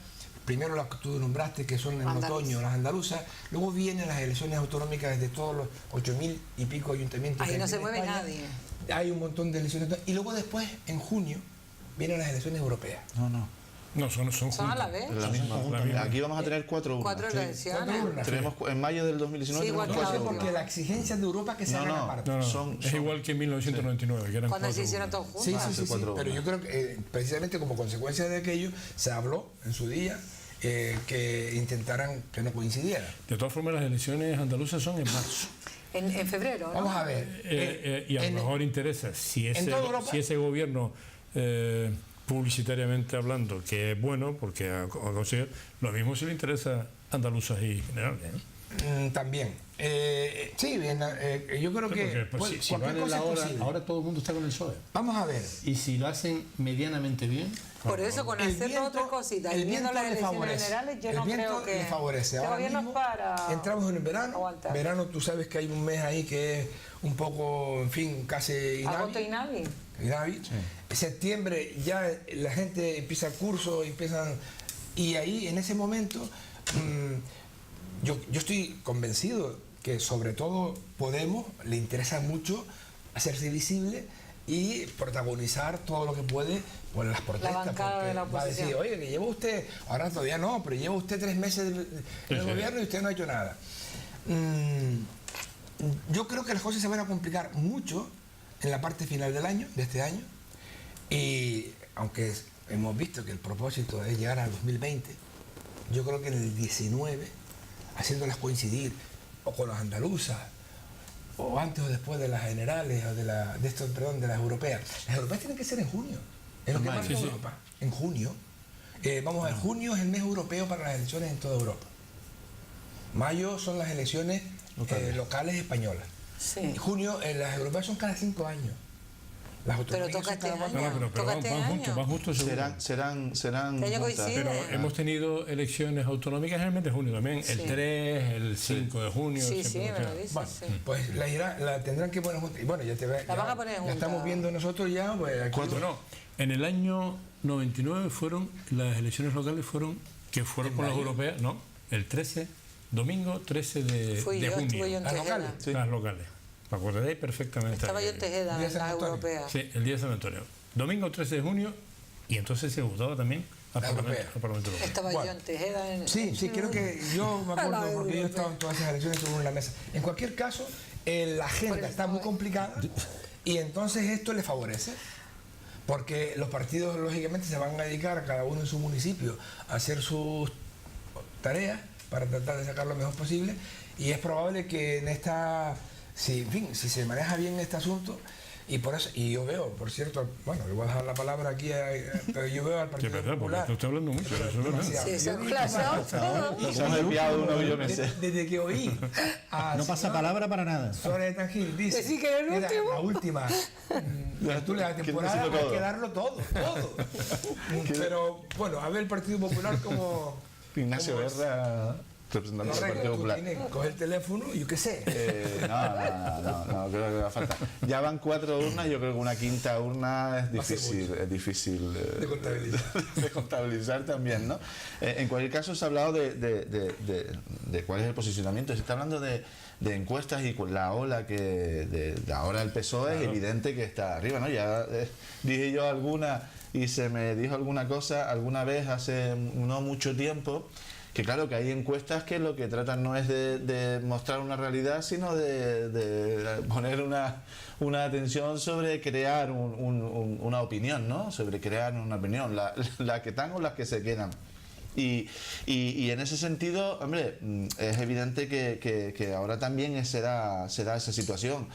primero las que tú nombraste, que son en otoño, las andaluzas, luego vienen las elecciones autonómicas de todos los 8.000 y pico ayuntamientos. Ahí que no hay se en mueve España. nadie. Hay un montón de elecciones, y luego después, en junio, vienen las elecciones europeas. No, son Son a la juntas. vez. La misma. Aquí vamos a tener 4 urnas. 4 Sí. elecciones. Tenemos en mayo del 2019 Sí, igual tenemos que la 4 última. Porque urnas. la exigencia de Europa que se No, hagan no. aparte. No, no, Son- es igual que en 1999, que eran Cuando se 4 hicieron urnas. todos Sí, juntos. sí, sí, sí. 4 Pero urnas. yo creo que precisamente como consecuencia de aquello se habló en su día que intentaran que no coincidiera. De todas formas, las elecciones andaluzas son en marzo. En febrero, ¿no? Vamos a ver. Y a lo en- mejor interesa, si toda Europa- si ese gobierno, publicitariamente hablando, que es bueno, porque a conseguir, lo mismo si le interesa andaluzas y generales. También. Sí, bien, yo creo que Porque, pues, si cualquier vale cosa la es hora, posible. ahora todo el mundo está con el PSOE. Vamos a ver. Y si lo hacen medianamente bien, Por eso, con El hacer viento- otras cositas el y viendo viento las le elecciones favorece. generales, yo El no viento creo que... le favorece. Este Ahora gobierno mismo es para entramos en el verano. aguantar. Verano, tú sabes que hay un mes ahí que es un poco, en fin, casi Agosto y Navi. Inhábil. Septiembre ya la gente empieza el curso, empiezan... Y ahí, en ese momento, yo estoy convencido que sobre todo Podemos le interesa mucho hacerse visible y protagonizar todo lo que puede por las protestas. bancada porque de la va a decir, oposición. oye, que lleva usted, ahora todavía no, pero lleva usted 3 meses en el Sí. gobierno y usted no ha hecho nada. Yo creo que las cosas se van a complicar mucho en la parte final del año, de este año, y aunque hemos visto que el propósito es llegar al 2020, yo creo que en el 19, haciéndolas coincidir o con las andaluzas, o antes o después de las generales, o de las europeas. Las europeas tienen que ser en junio, es lo que marca Europa, en junio. Vamos a ver, junio es el mes europeo para las elecciones en toda Europa. Mayo son las elecciones locales españolas. Sí. En junio, las europeas son cada 5 años. Las Pero autonómicas toca son cada este 4 año. años. pero Toca este van juntos, año. van juntos seguro. Serán Este año juntas. coincide. Pero hemos tenido elecciones autonómicas en el mes de junio también, el Sí. 3, el 5 de junio. Sí, siempre sí, me lo funciona. dices, Bueno, sí. pues la tendrán que poner juntas. Y bueno, ya te ve. La van a poner Ya juntas. estamos viendo nosotros ya. Pues, aquí- Bueno, En el año 99 las elecciones locales fueron con las europeas, no, el 13, domingo 13 de junio. Estuve yo en ¿Las Tejeda. locales? Sí. Las locales. Me acordaréis perfectamente. Estaba yo en Tejeda, Día en de San las Antonio. europeas. Sí, el día de San Antonio. Domingo 13 de junio, y entonces se votaba también al La Parlamento, europea. al Parlamento Europeo. Estaba yo en Tejeda. Sí, creo que yo me acuerdo porque yo he estado en todas esas elecciones sobre la mesa. En cualquier caso, la agenda está muy complicada y entonces esto le favorece. Porque los partidos, lógicamente, se van a dedicar, cada uno en su municipio, a hacer sus tareas para tratar de sacar lo mejor posible. Y es probable que en esta, si se maneja bien este asunto, y por eso, y yo veo, por cierto, bueno, le voy a dejar la palabra aquí, pero yo veo al Sí, Partido verdad, porque Popular. tú estás hablando mucho, eso es verdad. Demasiado. Sí, se Yo han digo, flasheado todo. Nos hemos desviado unos millones. desde que oí a No pasa palabra para nada. Suárez de Tangil dice Decí que era el era último. la última tertulia de la temporada, decirlo hay todo. que darlo todo. Pero bueno, a ver el Partido Popular como Ignacio Guerra, representante del Partido tú Popular. tienes, coge el teléfono, yo qué sé. No, creo que va a faltar. Ya van 4 urnas, yo creo que una quinta urna es difícil De contabilizar. de contabilizar también, ¿no? En cualquier caso, se ha hablado de cuál es el posicionamiento. Se está hablando de encuestas y con la ola que de ahora el PSOE es evidente que está arriba, ¿no? Ya dije yo alguna y se me dijo alguna cosa alguna vez hace no mucho tiempo, que claro que hay encuestas que lo que tratan no es de mostrar una realidad, sino de poner una atención sobre crear una opinión, ¿no? Sobre crear una opinión, la que están o las que se quedan. Y en ese sentido, hombre, es evidente que ahora también se da esa situación.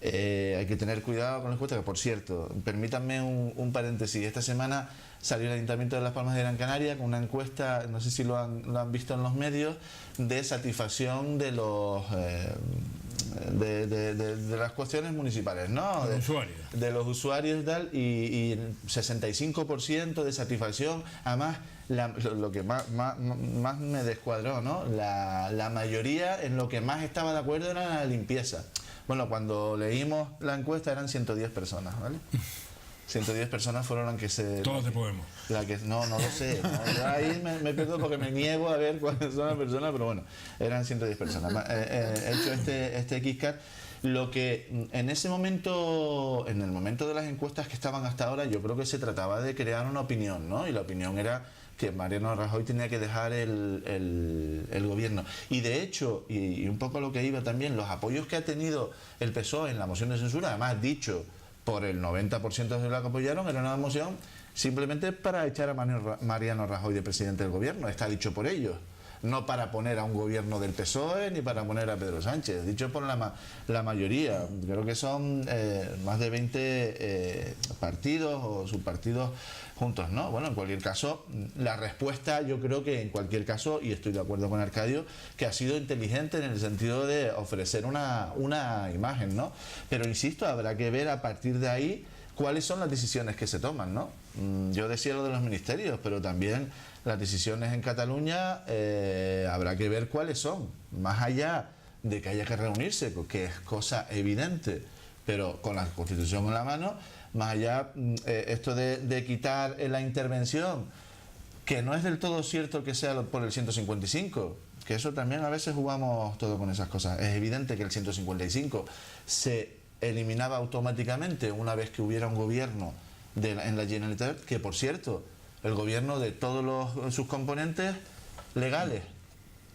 Hay que tener cuidado con las encuestas, que por cierto, permítanme un paréntesis. Esta semana salió el Ayuntamiento de Las Palmas de Gran Canaria con una encuesta, no sé si lo han visto en los medios, de satisfacción de los de las cuestiones municipales, ¿no? De los usuarios y tal, y 65% de satisfacción. Además, lo que más me descuadró, ¿no? La mayoría en lo que más estaba de acuerdo era la limpieza. Bueno, cuando leímos la encuesta eran 110 personas, ¿vale? 110 personas fueron las que se... Todos de Podemos. No lo sé. ¿no? Yo ahí me pierdo porque me niego a ver cuáles son las personas, pero bueno, eran 110 personas. He hecho este XCAT. Lo que en ese momento, en el momento de las encuestas que estaban hasta ahora, yo creo que se trataba de crear una opinión, ¿no? Y la opinión era que Mariano Rajoy tenía que dejar el gobierno. Y de hecho, y un poco lo que iba también, los apoyos que ha tenido el PSOE en la moción de censura, además dicho por el 90% de los que apoyaron, era una moción simplemente para echar a Mariano Rajoy de presidente del gobierno, está dicho por ellos. No para poner a un gobierno del PSOE ni para poner a Pedro Sánchez, dicho por la mayoría. Creo que son más de 20 partidos o subpartidos juntos, ¿no? Bueno, en cualquier caso, la respuesta yo creo que en cualquier caso, y estoy de acuerdo con Arcadio, que ha sido inteligente en el sentido de ofrecer una imagen, ¿no? Pero insisto, habrá que ver a partir de ahí cuáles son las decisiones que se toman, ¿no? Yo decía lo de los ministerios, pero también las decisiones en Cataluña habrá que ver cuáles son, más allá de que haya que reunirse, que es cosa evidente, pero con la Constitución en la mano, más allá esto de quitar la intervención, que no es del todo cierto que sea por el 155, que eso también a veces jugamos todo con esas cosas. Es evidente que el 155 se eliminaba automáticamente una vez que hubiera un gobierno en la Generalitat, que por cierto, el gobierno de todos sus componentes legales.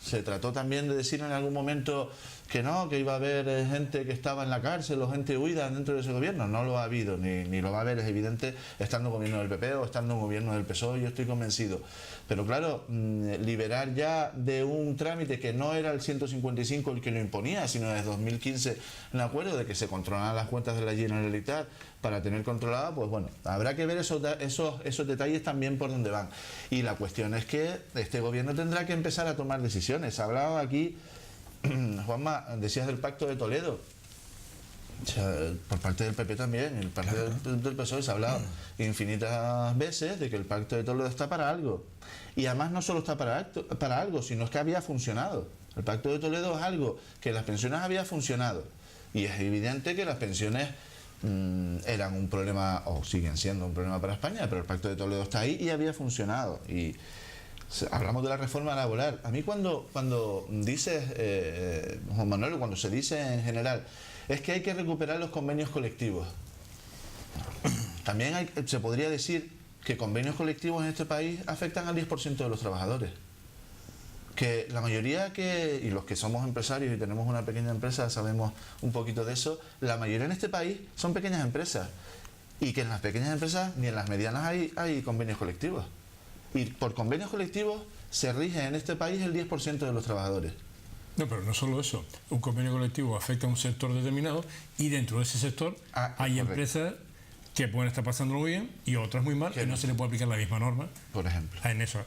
Se trató también de decir en algún momento que no, que iba a haber gente que estaba en la cárcel o gente huida dentro de ese gobierno. No lo ha habido, ni lo va a haber, es evidente, estando un gobierno del PP o estando un gobierno del PSOE, yo estoy convencido. Pero claro, liberar ya de un trámite que no era el 155 el que lo imponía, sino desde 2015 un acuerdo de que se controlaran las cuentas de la Generalitat para tener controlada, pues bueno, habrá que ver esos detalles también por dónde van. Y la cuestión es que este gobierno tendrá que empezar a tomar decisiones. Hablaba aquí, Juanma, decías del Pacto de Toledo. O sea, por parte del PP también, el parte del PSOE se ha hablado infinitas veces de que el Pacto de Toledo está para algo. Y además no solo está para algo, sino que había funcionado. El Pacto de Toledo es algo que las pensiones había funcionado. Y es evidente que las pensiones eran un problema, o siguen siendo un problema para España, pero el Pacto de Toledo está ahí y había funcionado. Y hablamos de la reforma laboral. A mí cuando dices, Juan Manuel, cuando se dice en general, es que hay que recuperar los convenios colectivos. También se podría decir que convenios colectivos en este país afectan al 10% de los trabajadores. Que la mayoría y los que somos empresarios y tenemos una pequeña empresa sabemos un poquito de eso, la mayoría en este país son pequeñas empresas. Y que en las pequeñas empresas ni en las medianas hay convenios colectivos. Y por convenios colectivos se rige en este país el 10% de los trabajadores. No, pero no solo eso. Un convenio colectivo afecta a un sector determinado y dentro de ese sector hay correcto. empresas que pueden estar pasándolo bien y otras muy mal, y no se le puede aplicar la misma norma. Por ejemplo. En eso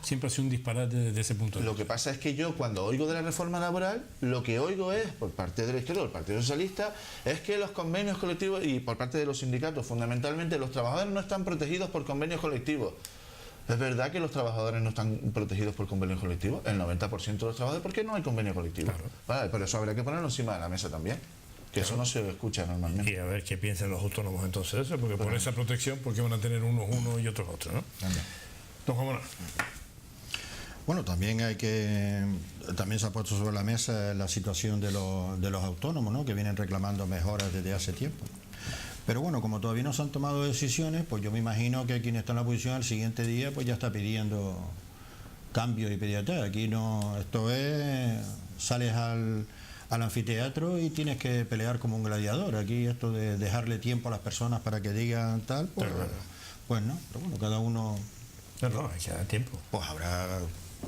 siempre ha sido un disparate desde ese punto de vista. Lo que pasa es que yo, cuando oigo de la reforma laboral, lo que oigo es, por parte de la izquierda, del Partido Socialista, es que los convenios colectivos, y por parte de los sindicatos, fundamentalmente, los trabajadores no están protegidos por convenios colectivos. ¿Es verdad que los trabajadores no están protegidos por convenios colectivos? El 90% de los trabajadores, ¿por qué no hay convenio colectivo? Claro. Vale, pero eso habría que ponerlo encima de la mesa también. Que eso no se escucha normalmente. Y a ver qué piensan los autónomos entonces de eso, porque por esa protección, porque van a tener unos y otros otros, ¿no? Don Juan Manuel. Bueno, también también se ha puesto sobre la mesa la situación de los autónomos, ¿no? Que vienen reclamando mejoras desde hace tiempo. Pero bueno, como todavía no se han tomado decisiones, pues yo me imagino que quien está en la posición al siguiente día pues ya está pidiendo cambios y pediatría. Aquí no, esto es, sales al anfiteatro y tienes que pelear como un gladiador. Aquí esto de dejarle tiempo a las personas para que digan tal, pues no, pero bueno, cada uno... No, hay que dar tiempo. Pues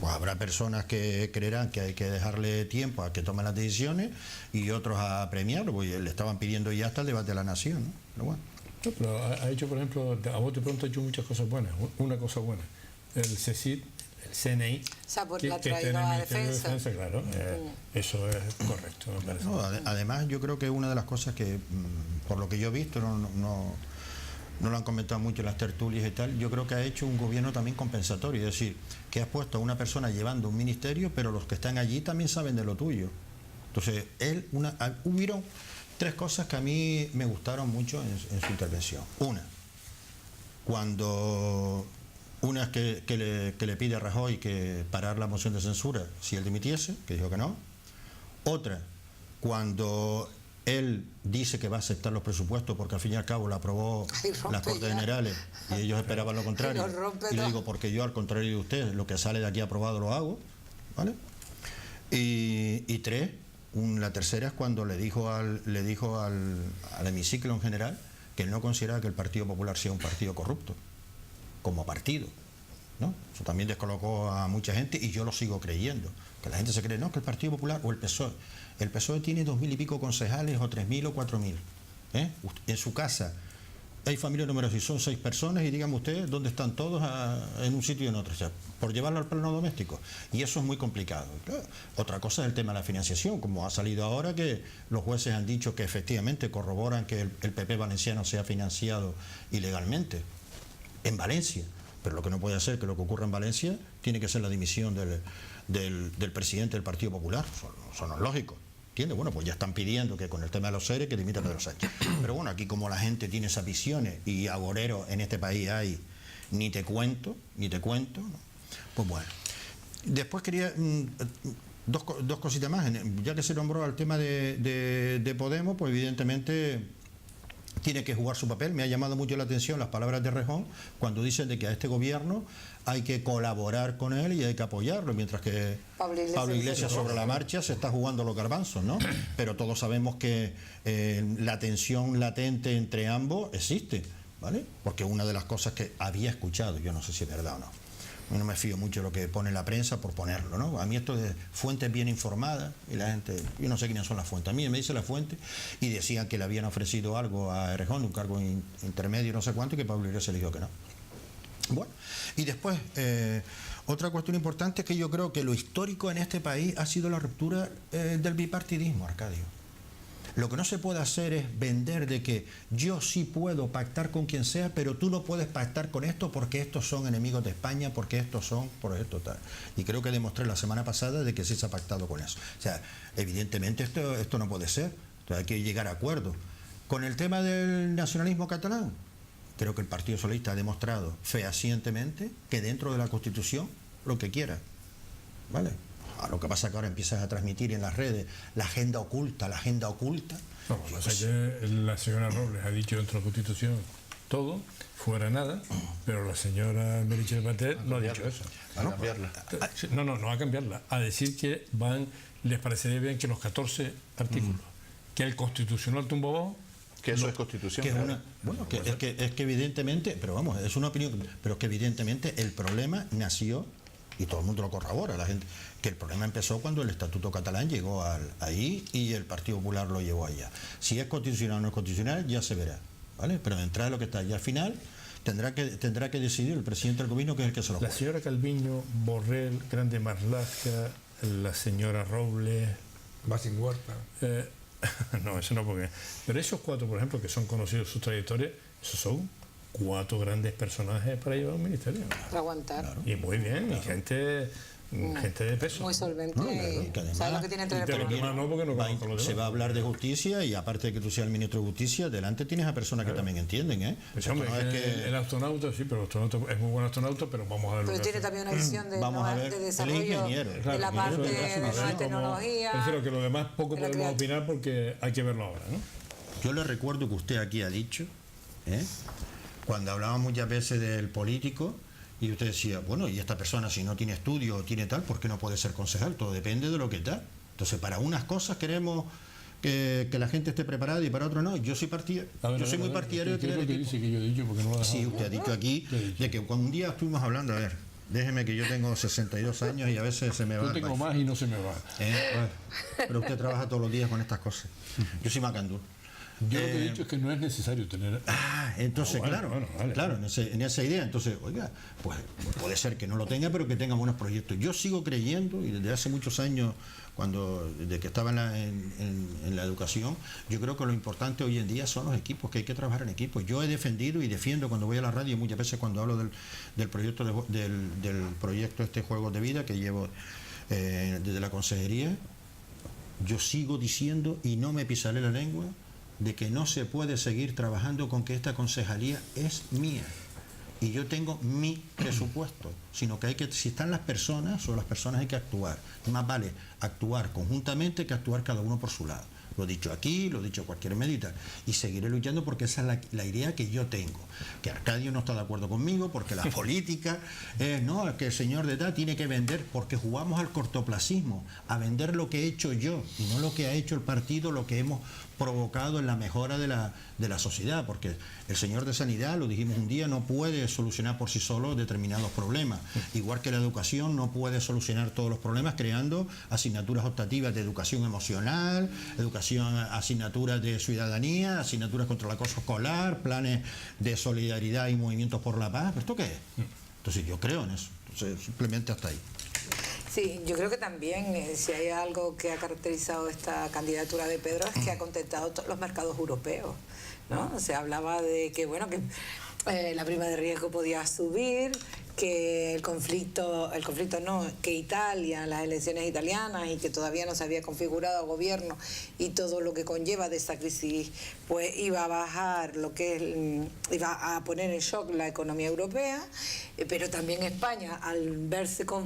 habrá personas que creerán que hay que dejarle tiempo a que tomen las decisiones y otros a premiarlo, porque le estaban pidiendo ya hasta el debate de la nación, ¿no? Pero bueno. No, pero ha hecho, por ejemplo, a bote pronto ha hecho muchas cosas buenas. Una cosa buena, el CSIC, el CNI, O sea, porque la ha que está en traído el a Ministerio de defensa. Claro, eso es correcto, me parece. No, además, yo creo que una de las cosas que, por lo que yo he visto, no lo han comentado mucho en las tertulias y tal, yo creo que ha hecho un gobierno también compensatorio, es decir, que has puesto a una persona llevando un ministerio, pero los que están allí también saben de lo tuyo. Entonces, hubieron tres cosas que a mí me gustaron mucho en su intervención. Una es que le pide a Rajoy que parar la moción de censura si él dimitiese, que dijo que no. Otra, cuando él dice que va a aceptar los presupuestos porque al fin y al cabo lo aprobó las Cortes Generales y ellos esperaban lo contrario. Y le digo, porque yo al contrario de usted, lo que sale de aquí aprobado lo hago, ¿vale? Y tres, la tercera es cuando le dijo al hemiciclo en general que él no considera que el Partido Popular sea un partido corrupto, como partido, ¿no? Eso también descolocó a mucha gente y yo lo sigo creyendo, que la gente se cree, no, que el Partido Popular o el PSOE tiene 2.000 y pico concejales o 3.000 o 4.000, ¿eh? En su casa hay familias numerosas y son 6 personas y dígame usted dónde están todos en un sitio y en otro, o sea, por llevarlo al plano doméstico, y eso es muy complicado. Otra cosa es el tema de la financiación, como ha salido ahora que los jueces han dicho que efectivamente corroboran que el PP valenciano sea financiado ilegalmente en Valencia, pero lo que no puede ser que lo que ocurra en Valencia tiene que ser la dimisión del presidente del Partido Popular. Eso no es lógico, ¿entiendes? Bueno, pues ya están pidiendo que con el tema de los seres que dimita a Pedro Sánchez. Pero bueno, aquí como la gente tiene esas visiones y agoreros en este país hay, ni te cuento, ¿no? Pues bueno. Después quería dos cositas más. Ya que se nombró al tema de Podemos, pues evidentemente tiene que jugar su papel. Me ha llamado mucho la atención las palabras de Rejón cuando dicen de que a este gobierno hay que colaborar con él y hay que apoyarlo, mientras que Pablo Iglesias sobre la marcha se está jugando los garbanzos, ¿no? Pero todos sabemos que la tensión latente entre ambos existe, ¿vale? Porque una de las cosas que había escuchado, yo no sé si es verdad o no, no me fío mucho de lo que pone la prensa por ponerlo, ¿no? A mí esto de fuentes bien informadas, y la gente, yo no sé quiénes son las fuentes, a mí me dice la fuente y decían que le habían ofrecido algo a Errejón, un cargo intermedio, no sé cuánto, y que Pablo Iglesias le dijo que no. Bueno, y después, otra cuestión importante es que yo creo que lo histórico en este país ha sido la ruptura del bipartidismo, Arcadio. Lo que no se puede hacer es vender de que yo sí puedo pactar con quien sea, pero tú no puedes pactar con esto porque estos son enemigos de España, porque estos son, por esto tal. Y creo que demostré la semana pasada de que sí se ha pactado con eso. O sea, evidentemente esto no puede ser. Entonces hay que llegar a acuerdos. Con el tema del nacionalismo catalán, creo que el Partido Socialista ha demostrado fehacientemente que dentro de la Constitución lo que quiera, ¿vale? Lo que pasa es que ahora empiezas a transmitir en las redes la agenda oculta. No, o sea que la señora Robles ha dicho dentro de la Constitución todo, fuera nada, pero la señora Meritxell Batet no ha dicho eso. A cambiarla. No a cambiarla, a decir que les parecería bien que los 14 artículos que el Constitucional tumbó abajo, Que eso es Constitución. Que es claro. es que evidentemente, pero vamos, es una opinión, pero es que evidentemente el problema nació, y todo el mundo lo corrobora, la gente, que el problema empezó cuando el Estatuto Catalán llegó ahí y el Partido Popular lo llevó allá. Si es constitucional o no es constitucional, ya se verá, ¿vale? Pero de entrada lo que está allá al final tendrá que decidir el presidente del gobierno, que es el que se lo la juega. señora Calviño, Borrell, Grande Marlaska, la señora Robles... Va sin Huerta. No, eso no, porque... Pero esos 4, por ejemplo, que son conocidos sus trayectorias, esos son 4 grandes personajes para llevar un ministerio. Para aguantar. Claro. Y muy bien, y gente de peso. Muy solvente. No, y que además- ¿Sabes lo que tiene entre Y de los demás no, porque no conozco los Se demás. va a hablar de justicia, y aparte de que tú seas el ministro de Justicia, delante tienes a personas que también entienden, ¿eh? Pues, Esto hombre, no es que el astronauta, sí, pero el astronauta es muy buen astronauta, pero vamos a ver lo Pero que tiene hace. también una visión de, Vamos a ver, de él es desarrollo ingeniero. de Claro, la eso parte es de así, nueva como- tecnología. Prefiero que lo demás poco de la podemos creatividad. opinar porque hay que verlo ahora, ¿no? Yo le recuerdo que usted aquí ha dicho, cuando hablábamos muchas veces del político, y usted decía, bueno, y esta persona si no tiene estudio o tiene tal, ¿por qué no puede ser concejal? Todo depende de lo que está. Entonces, para unas cosas queremos que la gente esté preparada y para otras no. Yo soy muy partidario de ¿qué es crear lo que equipos. dice que yo he dicho? Porque no lo he dejado. Sí, usted ha dicho aquí ¿Qué he dicho? de que cuando un día estuvimos hablando, a ver, déjeme que yo tengo 62 años y a veces se me va Yo el tengo país. más y no se me va. Bueno, pero usted trabaja todos los días con estas cosas. Yo soy macandú. Yo lo que he dicho es que no es necesario tener... Entonces, bueno, claro, bueno, vale. claro, en esa idea, entonces, oiga, pues puede ser que no lo tenga, pero que tenga buenos proyectos. Yo sigo creyendo, y desde hace muchos años, desde que estaba en la educación, yo creo que lo importante hoy en día son los equipos, que hay que trabajar en equipos. Yo he defendido y defiendo cuando voy a la radio, muchas veces cuando hablo del proyecto del proyecto Juegos de Vida que llevo desde la consejería, yo sigo diciendo, y no me pisaré la lengua, de que no se puede seguir trabajando con que esta concejalía es mía y yo tengo mi presupuesto, sino que si están las personas, o las personas hay que actuar. Más vale actuar conjuntamente que actuar cada uno por su lado. Lo he dicho aquí, lo he dicho en cualquier medio y tal. Y seguiré luchando porque esa es la idea que yo tengo. Que Arcadio no está de acuerdo conmigo, porque la política es, no, es que el señor de tal tiene que vender, porque jugamos al cortoplacismo, a vender lo que he hecho yo y no lo que ha hecho el partido, lo que hemos provocado en la mejora de la sociedad, porque el señor de Sanidad, lo dijimos un día, no puede solucionar por sí solo determinados problemas, igual que la educación no puede solucionar todos los problemas creando asignaturas optativas de educación emocional, asignaturas de ciudadanía, asignaturas contra el acoso escolar, planes de solidaridad y movimientos por la paz. ¿Esto qué es? Entonces yo creo en eso. Entonces, simplemente hasta ahí. Sí, yo creo que también si hay algo que ha caracterizado esta candidatura de Pedro es que ha contentado todos los mercados europeos, ¿no? Se hablaba de que, bueno, que la prima de riesgo podía subir, que que Italia, las elecciones italianas y que todavía no se había configurado gobierno y todo lo que conlleva de esta crisis, pues iba a bajar iba a poner en shock la economía europea, pero también España, al verse con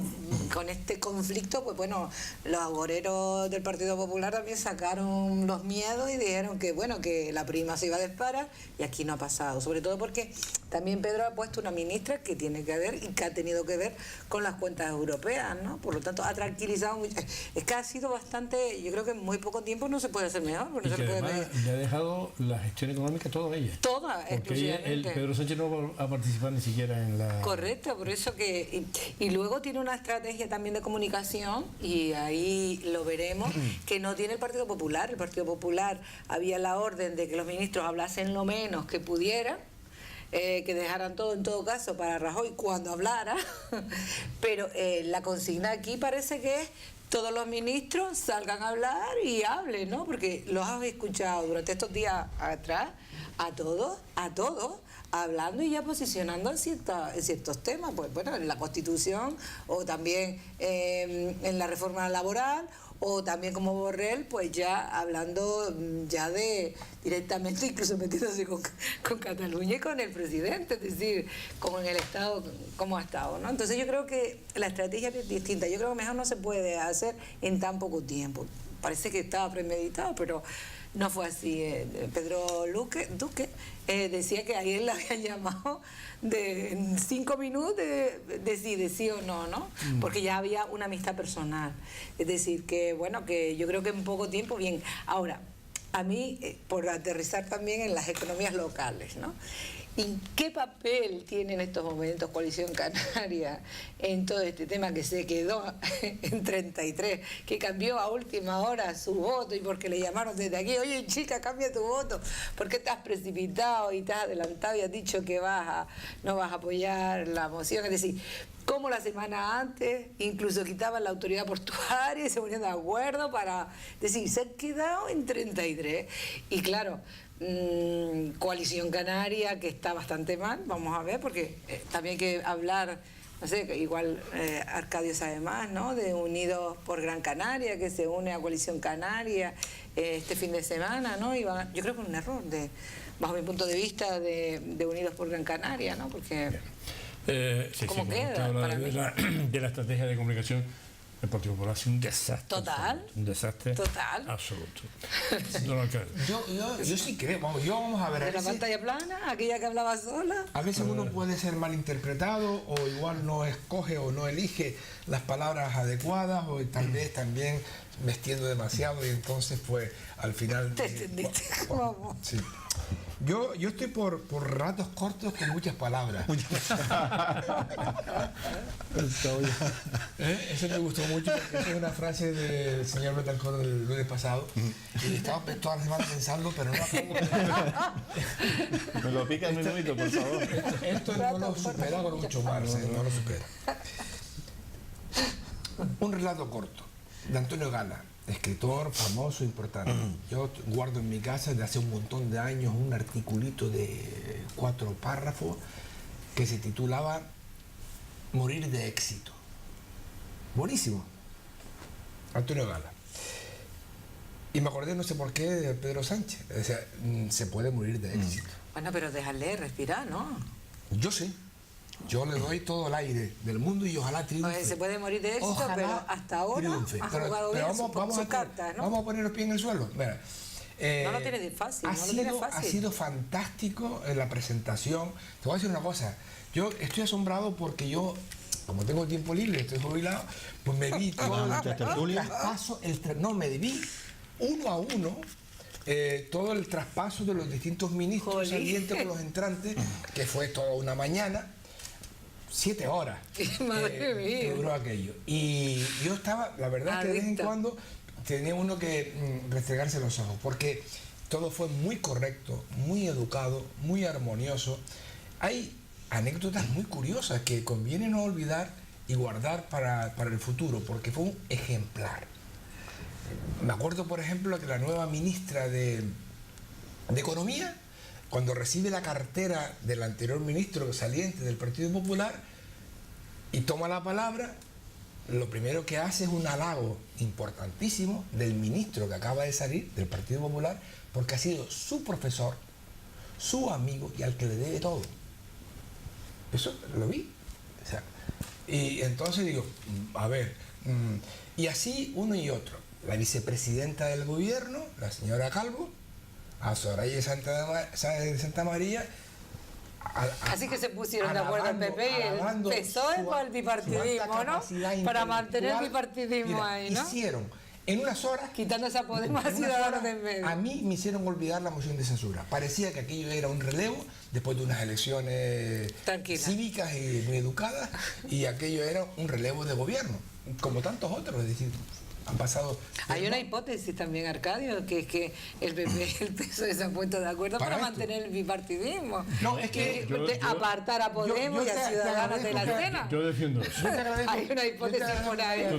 este conflicto, pues bueno, los agoreros del Partido Popular también sacaron los miedos y dijeron que bueno, que la prima se iba a disparar y aquí no ha pasado, sobre todo porque también Pedro ha puesto una ministra que tiene que ver y que ha tenido que ver con las cuentas europeas, ¿no? Por lo tanto, ha tranquilizado mucho. Es que ha sido bastante, yo creo que en muy poco tiempo no se puede hacer mejor. Y que además le ha dejado la gestión económica toda ella. Toda, porque exclusivamente. Pedro Sánchez no va a participar ni siquiera en la... Correcto, por eso que... Y luego tiene una estrategia también de comunicación, y ahí lo veremos, que no tiene el Partido Popular. El Partido Popular había la orden de que los ministros hablasen lo menos que pudieran, que dejaran todo en todo caso para Rajoy cuando hablara, pero la consigna aquí parece que es todos los ministros salgan a hablar y hablen, ¿no? Porque los has escuchado durante estos días atrás a todos, hablando y ya posicionando en ciertos temas, pues bueno, en la Constitución o también en la reforma laboral o también como Borrell, pues ya hablando ya de directamente, incluso metiéndose con Cataluña y con el presidente, es decir, como en el Estado, como ha estado, ¿no? Entonces yo creo que la estrategia es distinta, yo creo que mejor no se puede hacer en tan poco tiempo. Parece que estaba premeditado, pero no fue así. Pedro Duque decía que ayer le habían llamado en 5 minutos de sí o no, ¿no? Porque ya había una amistad personal. Es decir, que bueno, que yo creo que en poco tiempo, bien. Ahora, a mí, por aterrizar también en las economías locales, ¿no? ¿Y qué papel tiene en estos momentos Coalición Canaria en todo este tema que se quedó en 33, que cambió a última hora su voto y porque le llamaron desde aquí, oye chica, cambia tu voto, ¿por qué te has precipitado y te has adelantado y has dicho que no vas a apoyar la moción? Es decir, como la semana antes incluso quitaban la autoridad portuaria y se ponían de acuerdo para decir, se han quedado en 33. Y claro, Coalición Canaria, que está bastante mal, vamos a ver, porque también hay que hablar, no sé, igual Arcadio sabe más, ¿no?, de Unidos por Gran Canaria, que se une a Coalición Canaria este fin de semana, ¿no? Y yo creo que es un error, bajo mi punto de vista, de Unidos por Gran Canaria, ¿no? Porque... ¿cómo queda? De la estrategia de comunicación, el Partido Popular es un desastre. Total. Absoluto, un desastre. Total. Absoluto. Don alcalde. Yo sí creo, vamos a ver. ¿De la pantalla plana? ¿Aquella que hablaba sola? A veces uno puede ser malinterpretado o igual no escoge o no elige las palabras adecuadas o tal vez también me extiendo demasiado y entonces pues al final... ¿Te entendiste? Bueno, sí. Yo estoy por ratos cortos con muchas palabras. Eso me gustó mucho porque esa es una frase del señor Betancourt del lunes pasado y estaba toda la semana pensando, pero no acabo. Me lo pica en un minuto, por favor. Esto no lo supera con mucho más, no lo supera. Un relato corto de Antonio Gala, escritor famoso, importante. Yo guardo en mi casa desde hace un montón de años un articulito de 4 párrafos que se titulaba Morir de éxito. Buenísimo. Antonio Gala. Y me acordé, no sé por qué, de Pedro Sánchez. O sea, se puede morir de éxito. Bueno, pero déjale respirar, ¿no? Yo sé. Yo le doy todo el aire del mundo y ojalá triunfe. Pues se puede morir de éxito, Ojalá pero hasta ahora triunfe. ha jugado bien sus cartas, ¿no? Vamos a poner los pies en el suelo. Mira, no lo tiene de fácil, ha sido fantástico en la presentación. Te voy a decir una cosa. Yo estoy asombrado porque yo, como tengo tiempo libre, estoy jubilado, pues me vi todo me vi uno a uno todo el traspaso de los distintos ministros salientes con los entrantes, que fue toda una mañana. 7 horas Madre mía. duró aquello. Y yo estaba, la verdad, que de vez en cuando tenía uno que restregarse los ojos, porque todo fue muy correcto, muy educado, muy armonioso. Hay anécdotas muy curiosas que conviene no olvidar y guardar para el futuro, porque fue un ejemplar. Me acuerdo, por ejemplo, que la nueva ministra de Economía, cuando recibe la cartera del anterior ministro saliente del Partido Popular y toma la palabra, lo primero que hace es un halago importantísimo del ministro que acaba de salir del Partido Popular, porque ha sido su profesor, su amigo y al que le debe todo. Eso lo vi. O sea, y entonces digo, a ver, y así uno y otro. La vicepresidenta del gobierno, la señora Calvo, a Soraya de Santa María. Así que se pusieron de acuerdo el PP y el PSOE por el bipartidismo, ¿no? Para mantener el bipartidismo ahí, ¿no? Hicieron en unas horas, quitándose a Podemos a Ciudadanos de en medio. A mí me hicieron olvidar la moción de censura. Parecía que aquello era un relevo después de unas elecciones cívicas y muy educadas, y aquello era un relevo de gobierno, como tantos otros, es decir, han pasado... Hay una hipótesis también, Arcadio, que es que el PP y el PSOE se han puesto de acuerdo para mantener el bipartidismo. No, es que... apartar a Podemos y a Ciudadanos de la escena. Yo defiendo eso. Hay una hipótesis por ahí.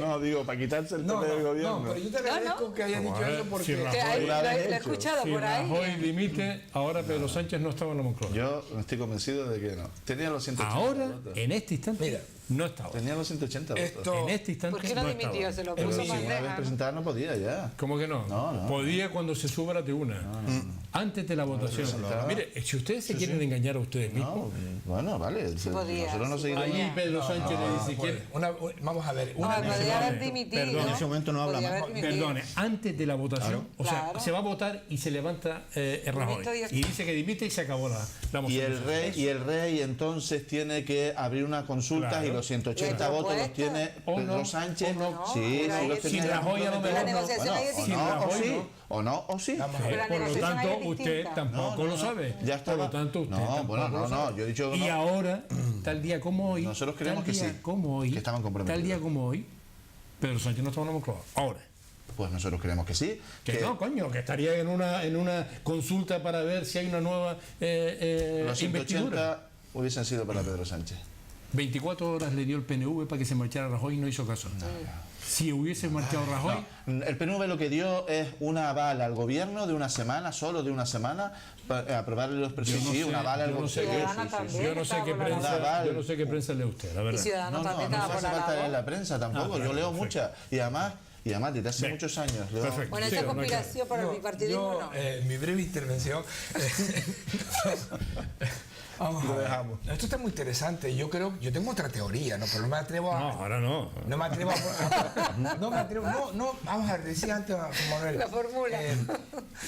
No, digo, para quitarse el PP del gobierno. No, pero yo te agradezco que hayas dicho eso porque... Lo he escuchado por ahí. Si Rajoy dimite, ahora Pedro Sánchez no estaba en la Moncloa. Yo estoy convencido de que no. Tenía los 180 Ahora, votos. en este instante, Mira, no está ahora. Tenía los 180 votos. Esto- En este instante ¿Por qué no no está dimitió? ahora. Se lo Pero puso si una vez bandeja. presentada no podía ya. ¿Cómo que no? No. Podía cuando se suba a la tribuna. Antes de la votación. Mire, si ustedes se quieren engañar a ustedes mismos, No, bueno, vale. podía, Nosotros no sí seguimos. allí Pedro Sánchez le dice, ¿quiere? Vamos a ver. No, podía haber dimitido. Perdón, en ese momento no Podía hablamos. haber dimitido. Perdone, antes de la votación, o sea, Claro. se va a votar y se levanta Rajoy Dimito y ya está. y dice que dimite y se acabó la Y moción. el rey entonces tiene que abrir una consulta Claro. y los 180 ¿Y votos los propuesta? tiene O Pedro no, Sánchez. o no. Sí, Pero sí ahí los sí. tenía. Sin Rajoy a lo mejor La no. negociación ahí es o Sin no, o Rajoy sí. no. O no, o sí. Vamos a ver. Pero la Por lo negociación tanto, ahí es usted distinta. tampoco lo sabe. Ya estaba. Por lo tanto, usted No, tampoco bueno, lo no, sabe. yo he dicho que Y no. ahora, tal día como hoy, Nosotros creemos tal que día sí, como hoy, que estaban comprometidos. tal día como hoy, Pedro Sánchez no estaba en la Moncloa. Ahora. Pues nosotros creemos que sí. Que no, coño, que estaría en una consulta para ver si hay una nueva Los investidura. 180 hubiesen sido para Pedro Sánchez. 24 horas le dio el PNV para que se marchara Rajoy y no hizo caso. Si hubiese marchado Rajoy, El PNV lo que dio es una aval al gobierno de una semana, solo de una semana, para aprobarle los presupuestos. Sí, una aval al yo no sé gobierno. Ciudadanos qué- también yo no sé estaba qué por la prensa, labor. yo no sé qué prensa lee usted, la Y verdad. Ciudadanos No también hace estaba por la falta leer labor. la prensa tampoco. claro, Yo leo perfecto. mucha. Y además desde hace Bien. muchos años. leo- Perfecto. Bueno, Sí, esta no hay que- conspiración por el bipartidismo no. Mi breve intervención. Vamos a ver. Esto está muy interesante. Yo tengo otra teoría, ¿no? Pero no me atrevo a. No, ahora no. No me atrevo a. No me atrevo. No, vamos a ver, decía antes Manuel. La fórmula.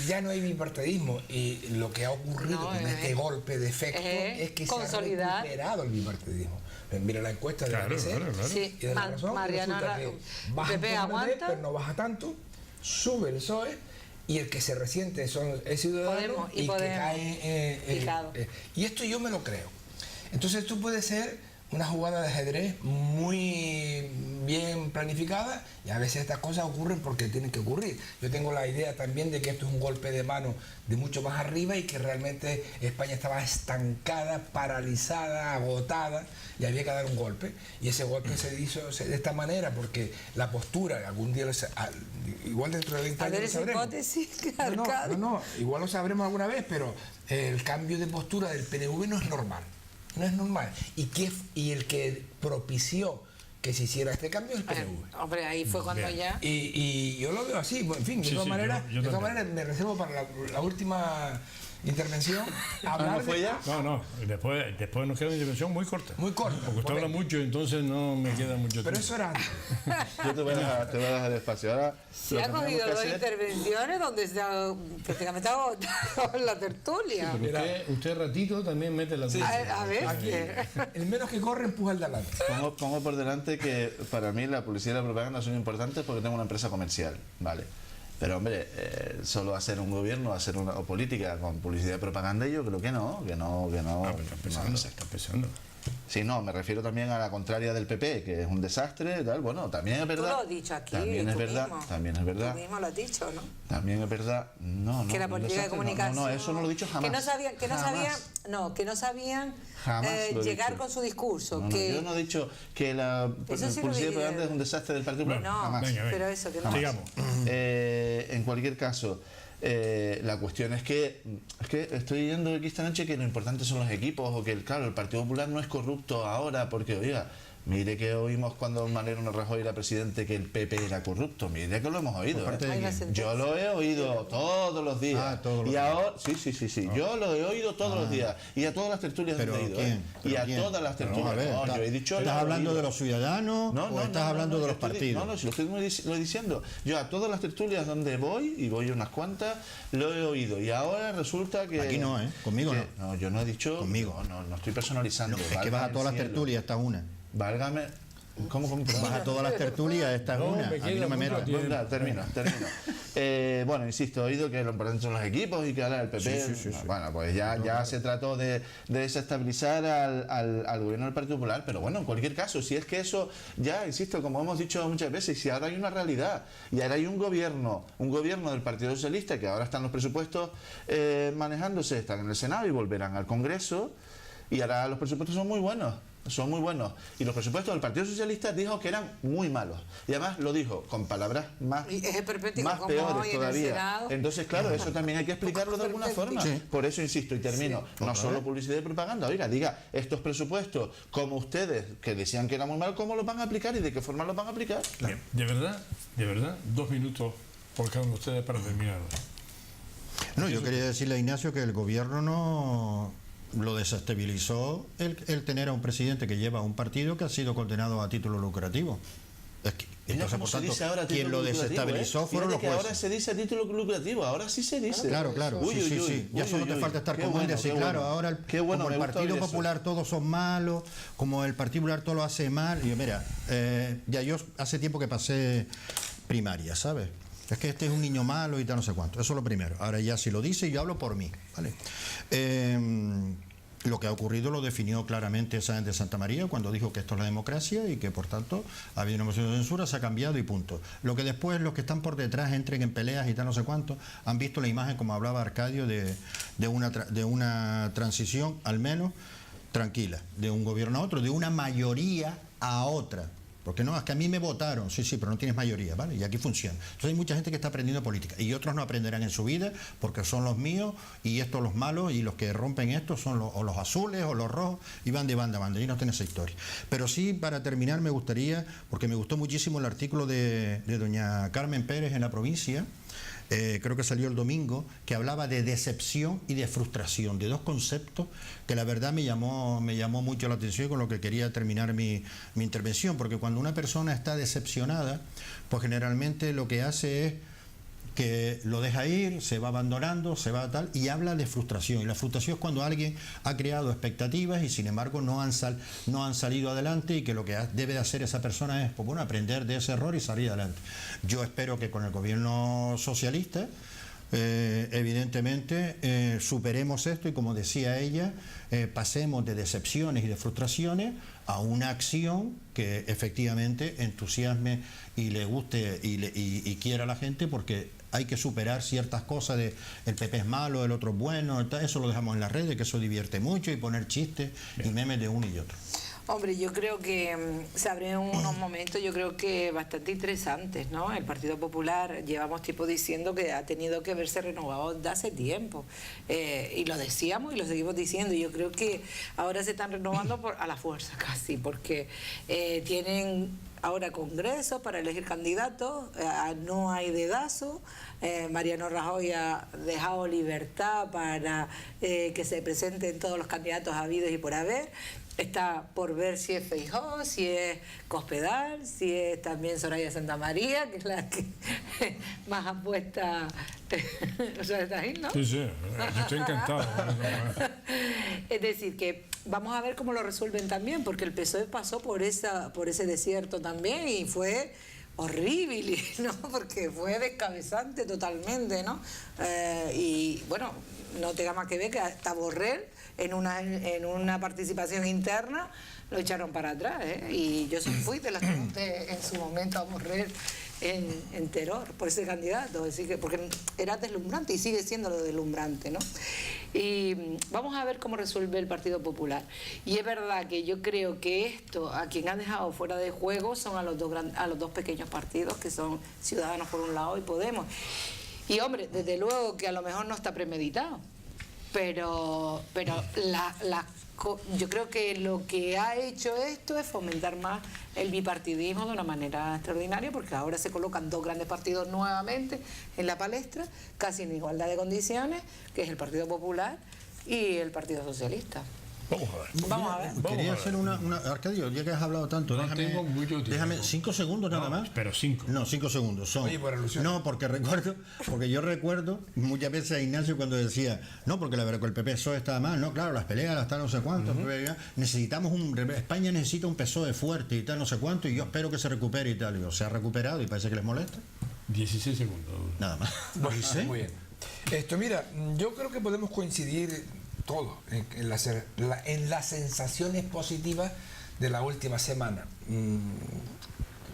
Ya no hay bipartidismo. Y lo que ha ocurrido No, con este golpe de efecto es que se consolidar. ha recuperado el bipartidismo. Mira la encuesta de Claro, la BBC. claro, claro. Sí, Y de la razón, Mariana resulta que baja PP un poco más, aguanta. pero no baja tanto, sube el PSOE y el que se resiente es Ciudadanos Podemos, y y que Podemos. cae Picado. y esto yo me lo creo. Entonces esto puede ser una jugada de ajedrez muy bien planificada y a veces estas cosas ocurren porque tienen que ocurrir. Yo tengo la idea también de que esto es un golpe de mano de mucho más arriba y que realmente España estaba estancada, paralizada, agotada y había que dar un golpe. Y ese golpe se hizo de esta manera porque la postura, algún día, igual dentro de 20 A años ver lo esa sabremos. hipótesis, No, Arcadio. no, igual lo sabremos alguna vez, pero el cambio de postura del PNV no es normal. No es normal. Y el que propició que se hiciera este cambio es el PNV. Hombre, ahí fue cuando Bien. ya. Y yo lo veo así, en fin, de Sí, todas sí, maneras, yo de todas también. maneras me reservo para la última intervención hablar ¿No fue de- ya? No, después nos queda una intervención muy corta. Muy corta, Porque usted habla correcto. mucho, entonces no me queda mucho Pero tiempo. eso era antes. Yo te voy a dejar espacio. Ahora, Se lo ha que tenemos cogido que dos hacer- intervenciones donde se ha, prácticamente ha agotado la tertulia. Pero usted ratito también mete la A ver, ¿qué? El menos que corre empuja el de adelante. Pongo por delante que para mí la publicidad y la propaganda son importantes porque tengo una empresa comercial, ¿vale? Pero hombre, solo hacer un gobierno, hacer una política con publicidad y propaganda, yo creo que no. Ah, pero está empezando, no sé. está empezando. Sí, no, me refiero también a la contraria del PP, que es un desastre, tal. Bueno, también es verdad. Tú lo has dicho aquí. También es tú verdad, mismo. también es verdad. Tú mismo lo has dicho, ¿no? También es verdad. No, Que la un política de desastre, comunicación. No, eso no lo he dicho jamás. Que no sabían, que no sabían Jamás lo he llegar dicho. con su discurso. No, que yo no he dicho que la Eso sí lo publicidad y vi, propaganda es un desastre del Partido Popular. No, jamás. Venga, pero eso, que no. Sigamos. En cualquier caso, la cuestión es que estoy viendo aquí esta noche que lo importante son los equipos o que, claro, el Partido Popular no es corrupto ahora porque, oiga, mire que oímos cuando Mariano Rajoy era presidente que el PP era corrupto, mire que lo hemos oído. ¿Por parte de Hay una quién? sentencia. Yo lo he oído todos los días. Ah, todos los y días. ahora, sí, yo lo he oído todos los días. Y a todas las tertulias ¿Pero donde he ido. quién? Y ¿Pero a quién? todas las Pero tertulias. vamos a ver, No, yo he dicho. lo ¿estás he hablando oído. de los ciudadanos o estás hablando de yo los estoy partidos? No, si lo estoy diciendo. Yo a todas las tertulias donde voy, y voy unas cuantas, lo he oído. Y ahora resulta que... Aquí no, ¿eh? Conmigo que- no. Yo no he dicho... Conmigo. No estoy personalizando. No, es que válgame vas a el todas las cielo. tertulias, esta es una. Válgame... ¿Cómo? Perdón. Vas a todas las tertulias, esta es No, una. me A mí queda no me mucho metas. tiempo. Bueno, termino. Bueno, insisto, he oído que lo importante son los equipos y que ahora el PP... Sí. Bueno, pues ya se trató de desestabilizar al gobierno del Partido Popular, pero bueno, en cualquier caso, si es que eso, ya, insisto, como hemos dicho muchas veces, si ahora hay una realidad y ahora hay un gobierno del Partido Socialista, que ahora están los presupuestos manejándose, están en el Senado y volverán al Congreso, y ahora los presupuestos son muy buenos. son muy buenos. Y los presupuestos del Partido Socialista dijo que eran muy malos. Y además lo dijo con palabras más peores todavía. Entonces, claro, eso también hay que explicarlo de alguna forma. Sí. Por eso insisto y termino. Sí. No solo publicidad y propaganda. Oiga, diga, estos presupuestos, como ustedes, que decían que eran muy malos, ¿cómo los van a aplicar y de qué forma los van a aplicar? Bien. De verdad, 2 minutos por cada uno de ustedes para terminar. No, yo quería decirle a Ignacio que el gobierno no lo desestabilizó el tener a un presidente que lleva un partido que ha sido condenado a título lucrativo. Es que, entonces, por tanto, quien lo desestabilizó fueron los jueces. Ahora se dice a título lucrativo, ahora sí se dice. Claro. Sí. Ya solo te falta estar como él, decir, claro, ahora como el Partido Popular todos son malos, como el Partido Popular todo lo hace mal. Y mira, ya yo hace tiempo que pasé primaria, ¿sabes? Es que este es un niño malo y tal, no sé cuánto. Eso es lo primero. Ahora ya si lo dice, yo hablo por mí, ¿vale? Lo que ha ocurrido lo definió claramente Sáenz de Santa María cuando dijo que esto es la democracia y que por tanto ha habido una moción de censura, se ha cambiado y punto. Lo que después los que están por detrás entren en peleas y tal, no sé cuánto, han visto la imagen, como hablaba Arcadio, de una transición al menos tranquila, de un gobierno a otro, de una mayoría a otra. Porque no, es que a mí me votaron, sí, pero no tienes mayoría, ¿vale? Y aquí funciona. Entonces hay mucha gente que está aprendiendo política y otros no aprenderán en su vida porque son los míos y estos los malos y los que rompen esto son o los azules o los rojos y van de banda a banda y no tienen esa historia. Pero sí, para terminar me gustaría, porque me gustó muchísimo el artículo de doña Carmen Pérez en La Provincia, creo que salió el domingo, que hablaba de decepción y de frustración, de dos conceptos que la verdad me llamó mucho la atención y con lo que quería terminar mi intervención, porque cuando una persona está decepcionada, pues generalmente lo que hace es que lo deja ir, se va abandonando, se va tal, y habla de frustración. Y la frustración es cuando alguien ha creado expectativas y sin embargo no han salido adelante, y que lo que debe de hacer esa persona es, pues bueno, aprender de ese error y salir adelante. Yo espero que con el gobierno socialista evidentemente superemos esto y, como decía ella, pasemos de decepciones y de frustraciones a una acción que efectivamente entusiasme y le guste y quiera a la gente, porque hay que superar ciertas cosas de el PP es malo, el otro es bueno, eso lo dejamos en las redes, que eso divierte mucho, y poner chistes y memes de uno y otro. Hombre, yo creo que se abren unos momentos, yo creo que bastante interesantes, ¿no? El Partido Popular, llevamos tiempo diciendo que ha tenido que verse renovado de hace tiempo, y lo decíamos y lo seguimos diciendo, y yo creo que ahora se están renovando a la fuerza casi, porque tienen ahora congreso para elegir candidatos, no hay dedazo. Mariano Rajoy ha dejado libertad para que se presenten todos los candidatos habidos y por haber. Está por ver si es Feijóo, si es Cospedal, si es también Soraya Santamaría, que es la que más apuesta. O sea, ¿estás ahí, no? Sí, yo estoy encantado. Es decir, que vamos a ver cómo lo resuelven también, porque el PSOE pasó por ese desierto también y fue horrible, ¿no? Porque fue descabezante totalmente, ¿no? Y bueno, no tenga más que ver que hasta Borrell en una participación interna lo echaron para atrás, ¿eh? Y yo fui de las que voté en su momento a Borrell en terror por ese candidato, así que, porque era deslumbrante y sigue siendo lo deslumbrante, ¿no? Y vamos a ver cómo resuelve el Partido Popular. Y es verdad que yo creo que esto, a quien han dejado fuera de juego son a los dos pequeños partidos, que son Ciudadanos por un lado y Podemos. Y hombre, desde luego que a lo mejor no está premeditado, pero yo creo que lo que ha hecho esto es fomentar más el bipartidismo de una manera extraordinaria, porque ahora se colocan dos grandes partidos nuevamente en la palestra, casi en igualdad de condiciones, que es el Partido Popular y el Partido Socialista. Vamos a ver. Quería hacer una Arcadio, ya que has hablado tanto, déjame 5 segundos nada más. Pero 5. No, 5 segundos son. Oye, por alusión. No, porque yo recuerdo muchas veces a Ignacio cuando decía, no, porque la verdad que el PSOE estaba mal, no, claro, las peleas, las tal, no sé cuánto, necesitamos España necesita un PSOE fuerte y tal, no sé cuánto, y yo espero que se recupere y tal. Y se ha recuperado y parece que les molesta. 16 segundos. Nada más. Muy bien. Mira, yo creo que podemos coincidir todo en las sensaciones positivas de la última semana,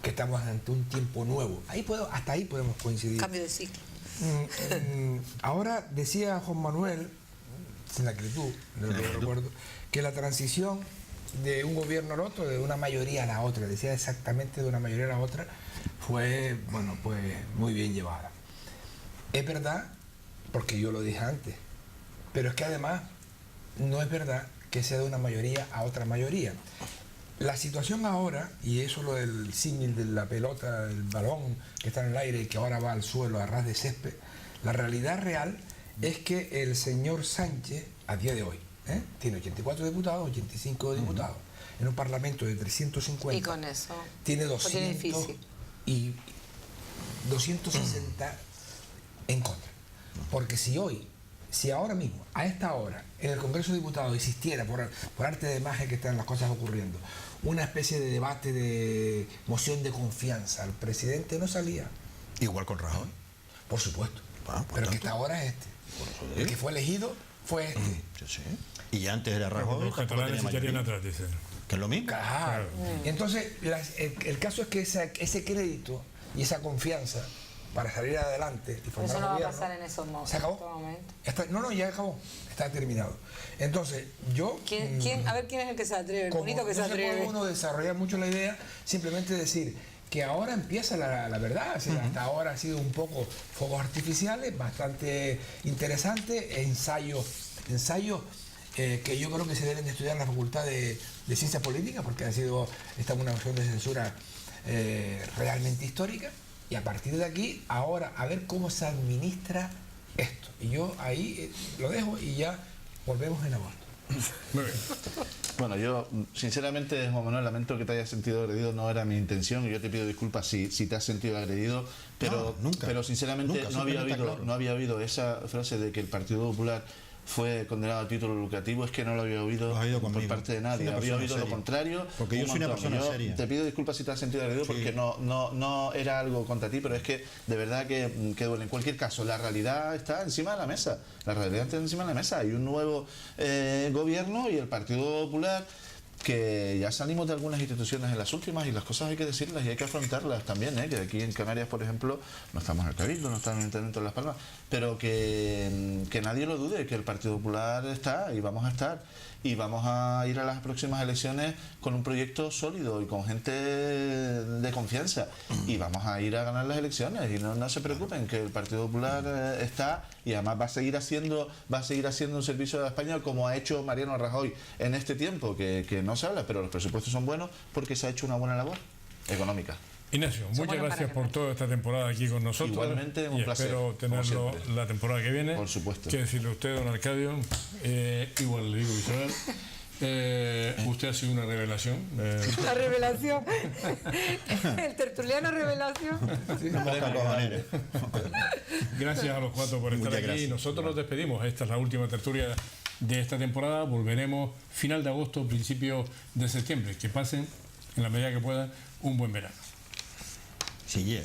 que estamos ante un tiempo nuevo. Hasta ahí podemos coincidir. Cambio de ciclo. Ahora decía Juan Manuel, sin la acritud, de lo que recuerdo, que la transición de un gobierno al otro, de una mayoría a la otra, decía exactamente de una mayoría a la otra, fue, bueno, pues muy bien llevada. Es verdad, porque yo lo dije antes, pero es que además no es verdad que sea de una mayoría a otra mayoría. La situación ahora, y eso lo del símil de la pelota, el balón que está en el aire y que ahora va al suelo a ras de césped, la realidad real es que el señor Sánchez, a día de hoy, tiene 84 diputados, 85 diputados, en un parlamento de 350. Y con eso tiene 200 y 260 en contra. Porque si ahora mismo, a esta hora, en el Congreso de Diputados existiera, por arte de magia que están las cosas ocurriendo, una especie de debate de moción de confianza, el presidente no salía. Igual con Rajoy. Por supuesto. Pero que hasta ahora es este. El que fue elegido fue este. Sí, sí. Y antes era Rajoy. Los catalanes se echarían atrás, dicen. Que es lo mismo. Claro. Y entonces, el caso es que ese crédito y esa confianza para salir adelante y formar eso no un gobierno, va a pasar en esos momentos. ¿se acabó? No, ya acabó. Está terminado. Entonces, yo... A ver quién es el que se atreve, el bonito que se atreve. No se puede uno desarrollar mucho la idea, simplemente decir que ahora empieza la verdad. O sea, hasta ahora ha sido un poco fuegos artificiales, bastante interesante, ensayos que yo creo que se deben de estudiar en la Facultad de Ciencias Políticas, porque esta es una moción de censura realmente histórica. Y a partir de aquí, ahora, a ver cómo se administra esto. Y yo ahí lo dejo y ya volvemos en agosto. Muy bien. Bueno, yo sinceramente, Juan Manuel, lamento que te hayas sentido agredido, no era mi intención, y yo te pido disculpas si te has sentido agredido, pero, no, nunca, pero sinceramente nunca, no había oído esa frase de que el Partido Popular fue condenado a título lucrativo, es que no lo había oído por parte de nadie, había oído lo contrario. Porque yo soy una persona seria. Te pido disculpas si te has sentido agredido, porque no era algo contra ti, pero es que de verdad que duele. En cualquier caso, la realidad está encima de la mesa. La realidad está encima de la mesa. Hay un nuevo gobierno y el Partido Popular, que ya salimos de algunas instituciones en las últimas, y las cosas hay que decirlas y hay que afrontarlas también, que aquí en Canarias, por ejemplo, no estamos en el Cabildo, no estamos en el Ayuntamiento de Las Palmas, pero que nadie lo dude, que el Partido Popular está y vamos a estar, y vamos a ir a las próximas elecciones con un proyecto sólido y con gente de confianza, y vamos a ir a ganar las elecciones, y no se preocupen, que el Partido Popular está, y además va a seguir haciendo un servicio a España, como ha hecho Mariano Rajoy en este tiempo, que no se habla, pero los presupuestos son buenos porque se ha hecho una buena labor económica. Ignacio, muchas gracias por toda esta temporada aquí con nosotros. Igualmente, un placer. Espero tenerlo la temporada que viene. Por supuesto. Quiero decirle a usted, don Arcadio, igual le digo Isabel, usted ha sido una revelación. La revelación. El tertuliano revelación. Gracias a los cuatro por estar aquí. Gracias. Nosotros nos despedimos. Esta es la última tertulia de esta temporada. Volveremos final de agosto, principio de septiembre. Que pasen, en la medida que puedan, un buen verano. Sí, yeah.